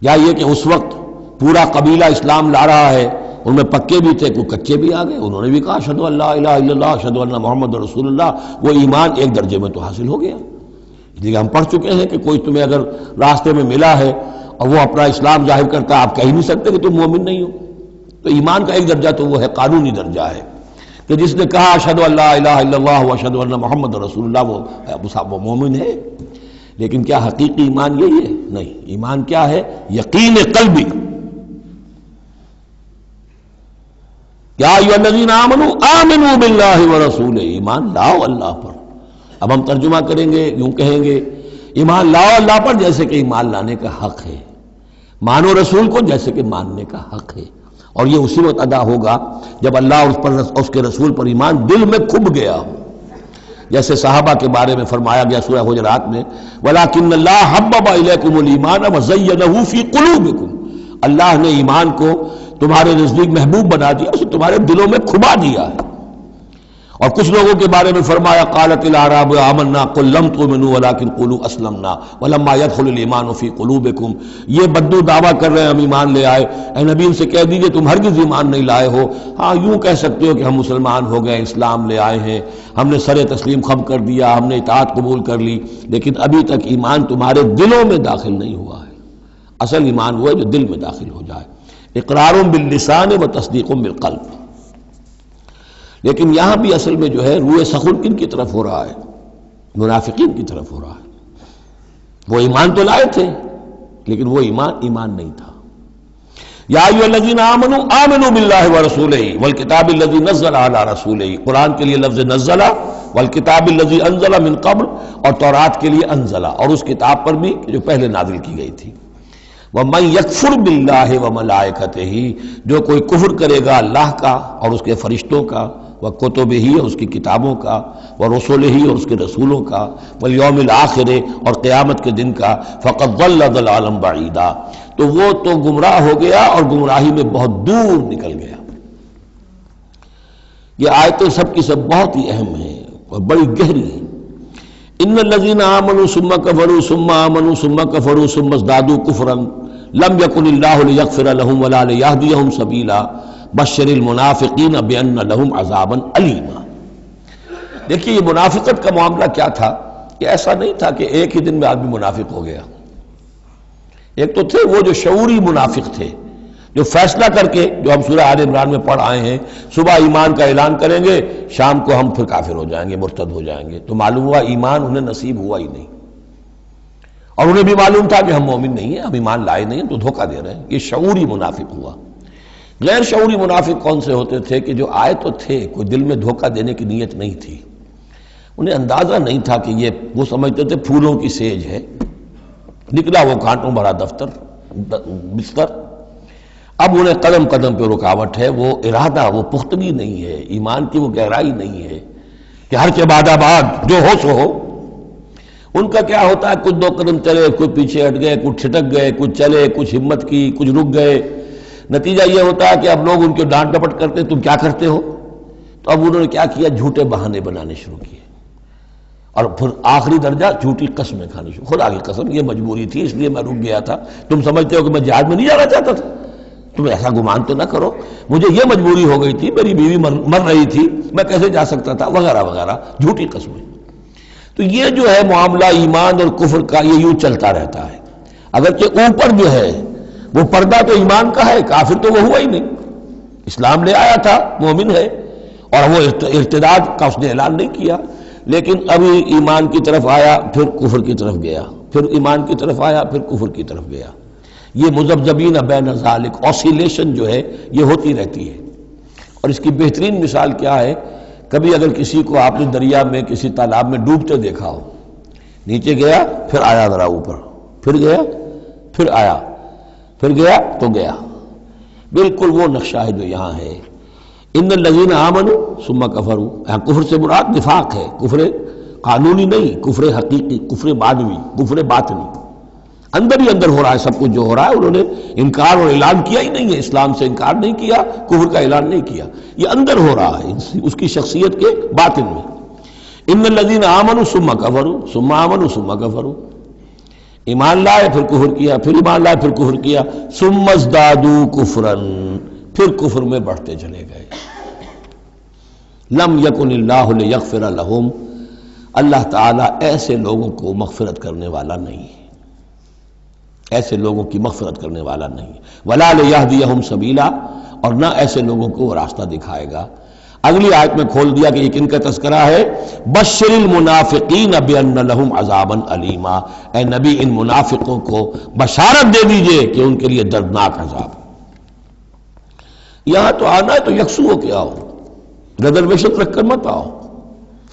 یا یہ کہ اس وقت پورا قبیلہ اسلام لا رہا ہے، ان میں پکے بھی تھے، کوئی کچے بھی آ گئے، انہوں نے بھی کہا اشہدو ان لا الہ الا اللہ اشہدو ان محمد رسول اللہ، وہ ایمان ایک درجے میں تو حاصل ہو گیا۔ اس لیے ہم پڑھ چکے ہیں کہ کوئی تمہیں اگر راستے میں ملا ہے اور وہ اپنا اسلام ظاہر کرتا ہے، آپ کہہ نہیں سکتے کہ تم مومن نہیں ہو۔ تو ایمان کا ایک درجہ تو وہ ہے، قانونی درجہ ہے، کہ جس نے کہا اشہدو ان لا الہ الا اللہ واشہدو ان محمد رسول اللہ، وہ مومن ہے۔ لیکن کیا حقیقی ایمان یہی ہے؟ نہیں، ایمان کیا ہے؟ یقین قلبی۔ یا ایھا الذین آمنوا آمنوا باللہ ورسولہ، ایمان لاؤ اللہ پر۔ اب ہم ترجمہ کریں گے، یوں کہیں گے ایمان لاؤ اللہ پر جیسے کہ ایمان لانے کا حق ہے، مانو رسول کو جیسے کہ ماننے کا حق ہے، اور یہ اسی وقت ادا ہوگا جب اللہ اس کے رسول پر ایمان دل میں کھب گیا ہو، جیسے صحابہ کے بارے میں فرمایا گیا سورہ حجرات میں، وَلَٰكِنَّ اللَّهَ حَبَّبَ إِلَيْكُمُ الْإِيمَانَ وَزَيَّنَهُ فِي قُلُوبِكُمْ، اللہ نے ایمان کو تمہارے نزدیک محبوب بنا دیا، اسے تمہارے دلوں میں کھبا دیا ہے، اور کچھ لوگوں کے بارے میں فرمایا قالت الاعراب آمنا قل لم تؤمنوا ولكن قولوا اسلمنا ولما يدخل الايمان في قلوبكم، یہ بدو دعویٰ کر رہے ہیں ہم ایمان لے آئے. اے نبی ان سے کہہ دیجئے تم ہرگز ایمان نہیں لائے ہو. ہاں یوں کہہ سکتے ہو کہ ہم مسلمان ہو گئے، اسلام لے آئے ہیں، ہم نے سر تسلیم خم کر دیا، ہم نے اطاعت قبول کر لی، لیکن ابھی تک ایمان تمہارے دلوں میں داخل نہیں ہوا ہے. اصل ایمان وہ ہے جو دل میں داخل ہو جائے، اقرار باللسان و تصدیق بالقلب. لیکن یہاں بھی اصل میں جو ہے روئے سخن کن کی طرف ہو رہا ہے؟ منافقین کی طرف ہو رہا ہے. وہ ایمان تو لائے تھے لیکن وہ ایمان نہیں تھا. یا ایھا الذین آمنوا آمنوا باللہ ورسولہ والکتاب الذی نزل علی رسولہ. قرآن کے لیے لفظ نزلہ، والکتاب الذی انزل من قبل، اور تورات کے لیے انزلہ، اور اس کتاب پر بھی جو پہلے نازل کی گئی تھی. وَمَن يَكْفُرْ بِاللَّهِ وَمَلَائِكَتِهِ، جو کوئی کفر کرے گا اللہ کا اور اس کے فرشتوں کا، وَكُتُبِهِ اور اس کی کتابوں کا، وَرُسُلِهِ اور اس کے رسولوں کا، وَالْيَوْمِ الْآخِرِ اور قیامت کے دن کا، فَقَدْ ضَلَّ ضَلَالًا بَعِيدًا، تو وہ تو گمراہ ہو گیا اور گمراہی میں بہت دور نکل گیا. یہ آیتیں سب کی سب بہت ہی اہم ہیں اور بڑی گہری ہیں. ان الذین آمنوا ثم کفروا ثم آمنوا ثم کفروا ثم ازدادوا کفرا لم یکن اللہ لیغفر لهم ولا لیہدیہم سبیلا بشر المنافقین بان لهم عذابا علیما. دیکھیے یہ منافقت کا معاملہ کیا تھا؟ کہ ایسا نہیں تھا کہ ایک ہی دن میں آدمی منافق ہو گیا. ایک تو تھے وہ جو شعوری منافق تھے، جو فیصلہ کر کے، جو ہم سورہ آل عمران میں پڑھ آئے ہیں، صبح ایمان کا اعلان کریں گے، شام کو ہم پھر کافر ہو جائیں گے، مرتد ہو جائیں گے. تو معلوم ہوا ایمان انہیں نصیب ہوا ہی نہیں، اور انہیں بھی معلوم تھا کہ ہم مومن نہیں ہیں، ہم ایمان لائے نہیں ہیں، تو دھوکہ دے رہے ہیں. یہ شعوری منافق ہوا. غیر شعوری منافق کون سے ہوتے تھے؟ کہ جو آئے تو تھے، کوئی دل میں دھوکہ دینے کی نیت نہیں تھی، انہیں اندازہ نہیں تھا کہ یہ، وہ سمجھتے تھے پھولوں کی سیج ہے، نکلا وہ کانٹوں بھرا بستر. اب انہیں قدم قدم پہ رکاوٹ ہے، وہ ارادہ، وہ پختگی نہیں ہے، ایمان کی وہ گہرائی نہیں ہے کہ ہر کے بعد آباد جو ہو سو ہو. ان کا کیا ہوتا ہے، کچھ دو قدم چلے، کچھ پیچھے ہٹ گئے، کچھ چھٹک گئے، کچھ چلے، کچھ ہمت کی، کچھ رک گئے. نتیجہ یہ ہوتا ہے کہ اب لوگ ان کے ڈانٹ ڈپٹ کرتے تم کیا کرتے ہو. تو اب انہوں نے کیا کیا، جھوٹے بہانے بنانے شروع کیے، اور پھر آخری درجہ جھوٹی قسمیں کھانی شروع. خدا کی قسم یہ مجبوری تھی، اس لیے میں رک گیا تھا. تم سمجھتے ہو کہ میں جہاد میں نہیں جانا چاہتا تھا؟ تم ایسا گمان تو نہ کرو، مجھے یہ مجبوری ہو گئی تھی، میری بیوی مر رہی تھی، میں کیسے جا سکتا تھا، وغیرہ وغیرہ، جھوٹی قسمیں. تو یہ جو ہے معاملہ ایمان اور کفر کا، یہ یوں چلتا رہتا ہے. اگرچہ اوپر جو ہے وہ پردہ تو ایمان کا ہے، کافر تو وہ ہوا ہی نہیں، اسلام لے آیا تھا، مومن ہے، اور وہ ارتداد کا اس نے اعلان نہیں کیا. لیکن ابھی ایمان کی طرف آیا، پھر کفر کی طرف گیا، پھر ایمان کی طرف آیا، پھر کفر کی طرف گیا. یہ مذبذبین بین ذالک، اوسیلیشن جو ہے یہ ہوتی رہتی ہے. اور اس کی بہترین مثال کیا ہے، کبھی اگر کسی کو آپ نے دریا میں، کسی تالاب میں ڈوبتے دیکھا ہو، نیچے گیا پھر آیا ذرا اوپر، پھر گیا پھر آیا، پھر گیا تو گیا. بالکل وہ نقشہ ہے جو یہاں ہے. ان الذین آمنوا ثم کفروا، یہاں کفر سے مراد نفاق ہے، کفر قانونی نہیں، کفر حقیقی، کفر معنوی، کفر باطنی. اندر ہی اندر ہو رہا ہے سب کچھ جو ہو رہا ہے. انہوں نے انکار اور اعلان کیا ہی نہیں ہے، اسلام سے انکار نہیں کیا، کفر کا اعلان نہیں کیا، یہ اندر ہو رہا ہے اس کی شخصیت کے باطن میں. ان الذین آمنوا ثم کفروا ثم آمنوا ثم کفروا، ایمان لائے پھر کفر کیا، پھر ایمان لائے پھر کفر کیا. ثم ازدادوا کفرا، پھر کفر میں بڑھتے چلے گئے. لم یکن اللہ لیغفر لہم، اللہ تعالیٰ ایسے لوگوں کو مغفرت کرنے والا نہیں ہے، ایسے لوگوں کی مغفرت کرنے والا نہیں. ولا لیہدیہم سبیلا، اور نہ ایسے لوگوں کو وہ راستہ دکھائے گا. اگلی آیت میں کھول دیا کہ یہ کن کا تذکرہ ہے، بشر المنافقین بان لہم عذابا علیما، اے نبی ان منافقوں کو بشارت دے دیجئے کہ ان کے لیے دردناک عذاب. یہاں تو آنا ہے تو یکسو ہو کے آؤ، ریزرویشن رکھ کر مت آؤ.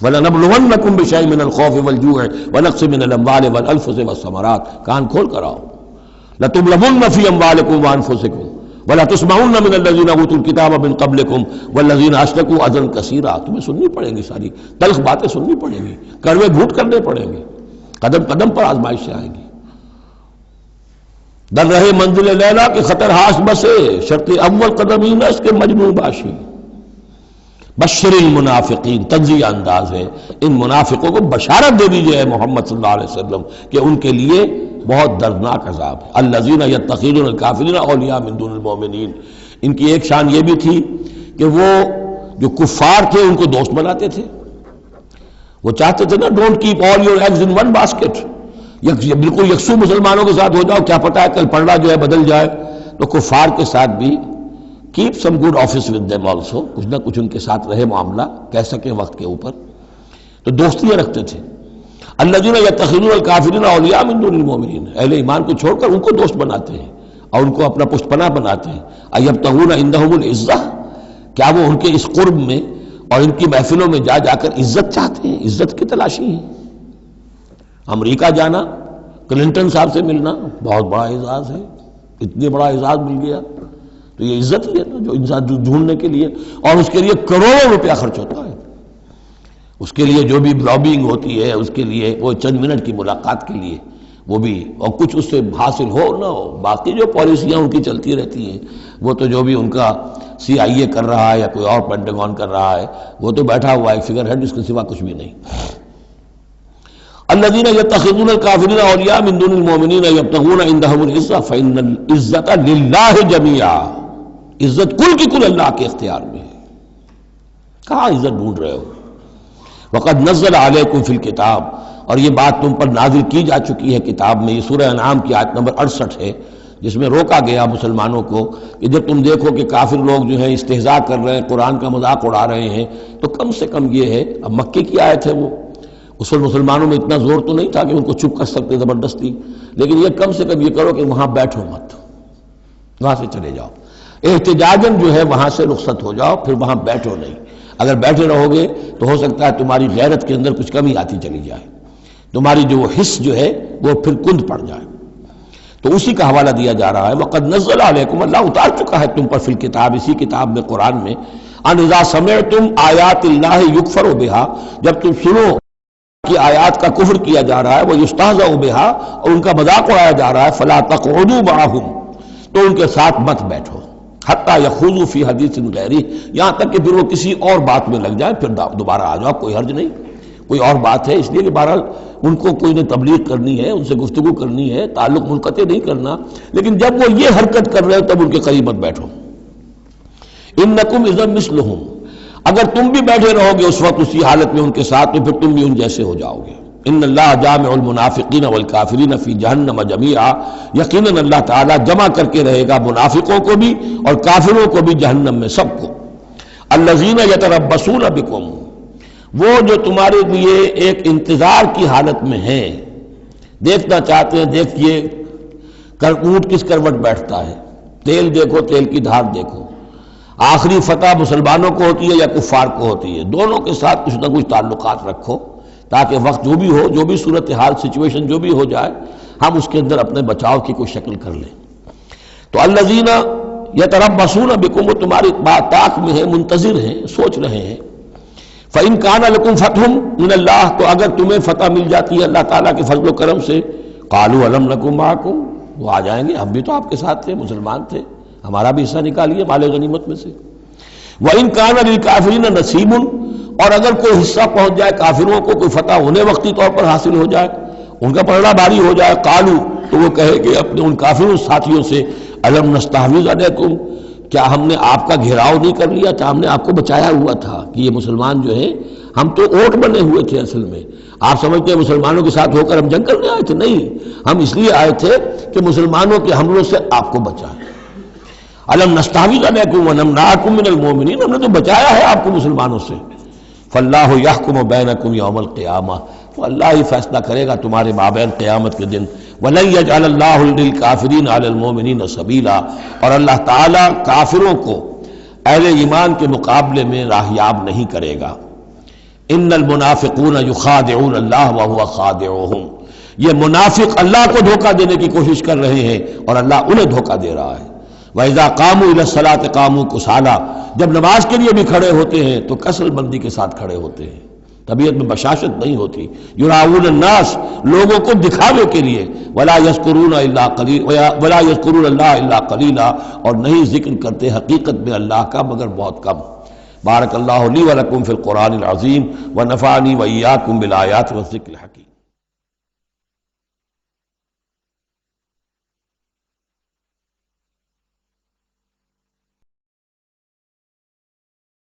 وَلَنَبْلُوَنَّكُمْ بِشَيْءٍ مِّنَ الْخَوْفِ وَالْجُوعِ وَنَقْصٍ مِّنَ الْأَمْوَالِ وَالْأَنفُسِ وَالثَّمَرَاتِ، کان کھول کر آؤ. لَتُبْلَوُنَّ فِي أَمْوَالِكُمْ وَأَنفُسِكُمْ وَلَتُسْمَعُنَّ مِنَ الَّذِينَ أُوتُوا الْكِتَابَ مِن قَبْلِكُمْ وَالَّذِينَ أَشْرَكُوا أَذًى كَثِيرًا. تمہیں سننی پڑیں گی، ساری تلخ باتیں سننی پڑیں گی، کڑوے گھونٹ کرنے پڑیں گے، قدم قدم پر آزمائشیں آئیں گی. در رہے منزل لیلا کے خطر ہاس بسے، شرط اول قدم اینس کے مجنون باشی. بشر المنافقین، تنزیہ انداز ہے، ان منافقوں کو بشارت دے دیجیے محمد صلی اللہ علیہ وسلم کہ ان کے لیے بہت دردناک عذاب ہے۔ الذین یتخذون الکافرین اولیاء من دون المؤمنین، ان کی ایک شان یہ بھی تھی کہ وہ جو کفار تھے ان کو دوست بناتے تھے۔ وہ چاہتے تھے نا don't keep all your eggs in one basket, بالکل یکسو مسلمانوں کے ساتھ ہو جاؤ، کیا پتہ ہے کل پلڑا جو ہے بدل جائے۔ تو کفار کے ساتھ بھی keep some good office with them also, کچھ نہ کچھ ان کے ساتھ رہے معاملہ، کہہ سکیں وقت کے اوپر، تو دوستیاں رکھتے تھے۔ الذین یتخذون الکافرین اولیاء من دون المؤمنین، اہل ایمان کو چھوڑ کر ان کو دوست بناتے ہیں اور ان کو اپنا پشت پناہ بناتے ہیں۔ ایبتغون عندہم العزہ، کیا وہ ان کے اس قرب میں اور ان کی محفلوں میں جا جا کر عزت چاہتے ہیں، عزت کی تلاشی ہے۔ امریکہ جانا، کلنٹن صاحب سے ملنا بہت بڑا اعزاز ہے، اتنے بڑا اعزاز مل گیا تو یہ عزت ہی ہے نا جو انسان ڈھونڈنے کے لیے، اور اس کے لیے کروڑوں روپیہ خرچ ہوتا ہے، اس کے لیے جو بھی لابینگ ہوتی ہے، اس کے لیے وہ چند منٹ کی ملاقات کے لیے وہ بھی، اور کچھ اس سے حاصل ہو نہ ہو، باقی جو پالیسیاں ان کی چلتی رہتی ہیں وہ تو جو بھی ان کا سی آئی اے کر رہا ہے یا کوئی اور پینٹاگون کر رہا ہے وہ تو بیٹھا ہوا ہے فگر ہیڈ، اس کے سوا کچھ بھی نہیں۔ الذین یتخذون الکافرین اولیاء من دون المؤمنین یبتغون عندہم العزہ فإن العزۃ للہ جمیعا، عزت کل کی کل اللہ کے اختیار میں ہے۔ کہاں عزت ڈھونڈ رہے ہو؟ وقد نزل علیکم فی الکتاب، اور یہ بات تم پر نازل کی جا چکی ہے کتاب میں، یہ سورہ انعام کی آیت نمبر 68 ہے، جس میں روکا گیا مسلمانوں کو کہ جب تم دیکھو کہ کافر لوگ جو ہیں استہزاء کر رہے ہیں، قرآن کا مذاق اڑا رہے ہیں، تو کم سے کم یہ ہے، اب مکے کی آیت ہے وہ، اس وقت مسلمانوں میں اتنا زور تو نہیں تھا کہ ان کو چپ کر سکتے زبردستی، لیکن یہ کم سے کم یہ کرو کہ وہاں بیٹھو مت، وہاں سے چلے جاؤ، احتجاجاً جو ہے وہاں سے رخصت ہو جاؤ، پھر وہاں بیٹھو نہیں۔ اگر بیٹھے رہو گے تو ہو سکتا ہے تمہاری غیرت کے اندر کچھ کمی آتی چلی جائے، تمہاری جو حس جو ہے وہ پھر کند پڑ جائے۔ تو اسی کا حوالہ دیا جا رہا ہے، وقد نزل علیکم، اللہ اتار چکا ہے تم پر فی الکتاب، اسی کتاب میں قرآن میں، ان اذا سمعتم آیات اللہ یکفر بہا، جب تم سنو کہ آیات کا کفر کیا جا رہا ہے، وہ یستہزأ بہا، اور ان کا مذاق اڑایا جا رہا ہے، فلا تقعدوا معہم، تو ان کے ساتھ مت بیٹھو، حتی یخوضوا فی حدیث غیرہ، یہاں تک کہ پھر وہ کسی اور بات میں لگ جائیں، پھر دوبارہ آ جاؤ، کوئی حرج نہیں، کوئی اور بات ہے، اس لیے کہ بہرحال ان کو کوئی نے تبلیغ کرنی ہے، ان سے گفتگو کرنی ہے، تعلق منقطع نہیں کرنا، لیکن جب وہ یہ حرکت کر رہے ہو تب ان کے قریب مت بیٹھو۔ انکم اذا مثلہم، اگر تم بھی بیٹھے رہو گے اس وقت اسی حالت میں ان کے ساتھ تو پھر تم بھی ان جیسے ہو جاؤ گے۔ ان اللہ جامع المنافقین والکافرین فی جہنم جمیعا، یقیناً اللہ تعالیٰ جمع کر کے رہے گا منافقوں کو بھی اور کافروں کو بھی جہنم میں سب کو۔ الذین یتربصون بکم، وہ جو تمہارے لیے ایک انتظار کی حالت میں ہیں، دیکھنا چاہتے ہیں، دیکھیے اونٹ کس کروٹ بیٹھتا ہے، تیل دیکھو، تیل کی دھار دیکھو، آخری فتح مسلمانوں کو ہوتی ہے یا کفار کو ہوتی ہے، دونوں کے ساتھ کچھ نہ کچھ تعلقات رکھو تاکہ وقت جو بھی ہو، جو بھی صورتحال سچویشن جو بھی ہو جائے، ہم اس کے اندر اپنے بچاؤ کی کوئی شکل کر لیں۔ تو الذین یتربصون بکم، وہ تمہاری طاق میں ہیں، منتظر ہیں، سوچ رہے ہیں۔ فَإِن كَانَ لَكُمْ فَتْحٌ مِّنَ اللَّهِ، تو اگر تمہیں فتح مل جاتی ہے اللہ تعالیٰ کے فضل و کرم سے، قَالُوا أَلَمْ نَكُن مَّعَكُمْ، وہ آ جائیں گے، ہم بھی تو آپ کے ساتھ تھے، مسلمان تھے، ہمارا بھی حصہ نکالیے مال غنیمت میں سے۔ وَإِن كَانَ لِلْكَافِرِينَ نَصِيبٌ، اور اگر کوئی حصہ پہنچ جائے کافروں کو، کوئی فتح ہونے وقتی طور پر حاصل ہو جائے، ان کا پلڑا بھاری ہو جائے، قالوا، تو وہ کہے کہ اپنے ان کافروں ساتھیوں سے، أَلَمْ نَسْتَحْوِذْ عَلَيْكُمْ، کیا ہم نے آپ کا گھیراؤ نہیں کر لیا تھا، ہم نے آپ کو بچایا ہوا تھا کہ یہ مسلمان جو ہیں، ہم تو اوٹ بنے ہوئے تھے اصل میں، آپ سمجھتے ہیں مسلمانوں کے ساتھ ہو کر ہم جنگ کرنے آئے تھے، نہیں، ہم اس لیے آئے تھے کہ مسلمانوں کے حملوں سے آپ کو بچائیں۔ أَلَمْ نَسْتَحْوِذْ عَلَيْكُمْ وَنَمْنَعْكُمْ مِنَ الْمُؤْمِنِينَ، ہم نے تو بچایا ہے آپ کو مسلمانوں سے۔ فَاللَّهُ يَحْكُمُ بَيْنَكُمْ يَوْمَ الْقِيَامَةِ، تو اللہ ہی فیصلہ کرے گا تمہارے مابین قیامت کے دن۔ وَلَن يَجْعَلَ اللَّهُ لِلْكَافِرِينَ عَلَى الْمُؤْمِنِينَ سَبِيلًا، اور اللہ تعالیٰ کافروں کو اہل ایمان کے مقابلے میں راہیاب نہیں کرے گا۔ ان المنافقون یخادعون اللہ وهو خادعهم، یہ منافق اللہ کو دھوکہ دینے کی کوشش کر رہے ہیں اور اللہ انہیں دھوکہ دے رہا ہے۔ وَإِذَا قَامُوا إِلَى الصَّلَاةِ قَامُوا كُسَالَىٰ، جب نماز کے لیے بھی کھڑے ہوتے ہیں تو کسل بندی کے ساتھ کھڑے ہوتے ہیں، طبیعت میں بشاشت نہیں ہوتی۔ یراؤون الناس، لوگوں کو دکھاوے کے لیے، ولا یذکرون الا قلیلا، ولا یذکرون اللہ الا قلیلا، اور نہیں ذکر کرتے حقیقت میں اللہ کا مگر بہت کم۔ بارک اللہ لی و لکم فی القرآن العظیم ونفعنی وإیاکم بالآیات والذکر الحکیم۔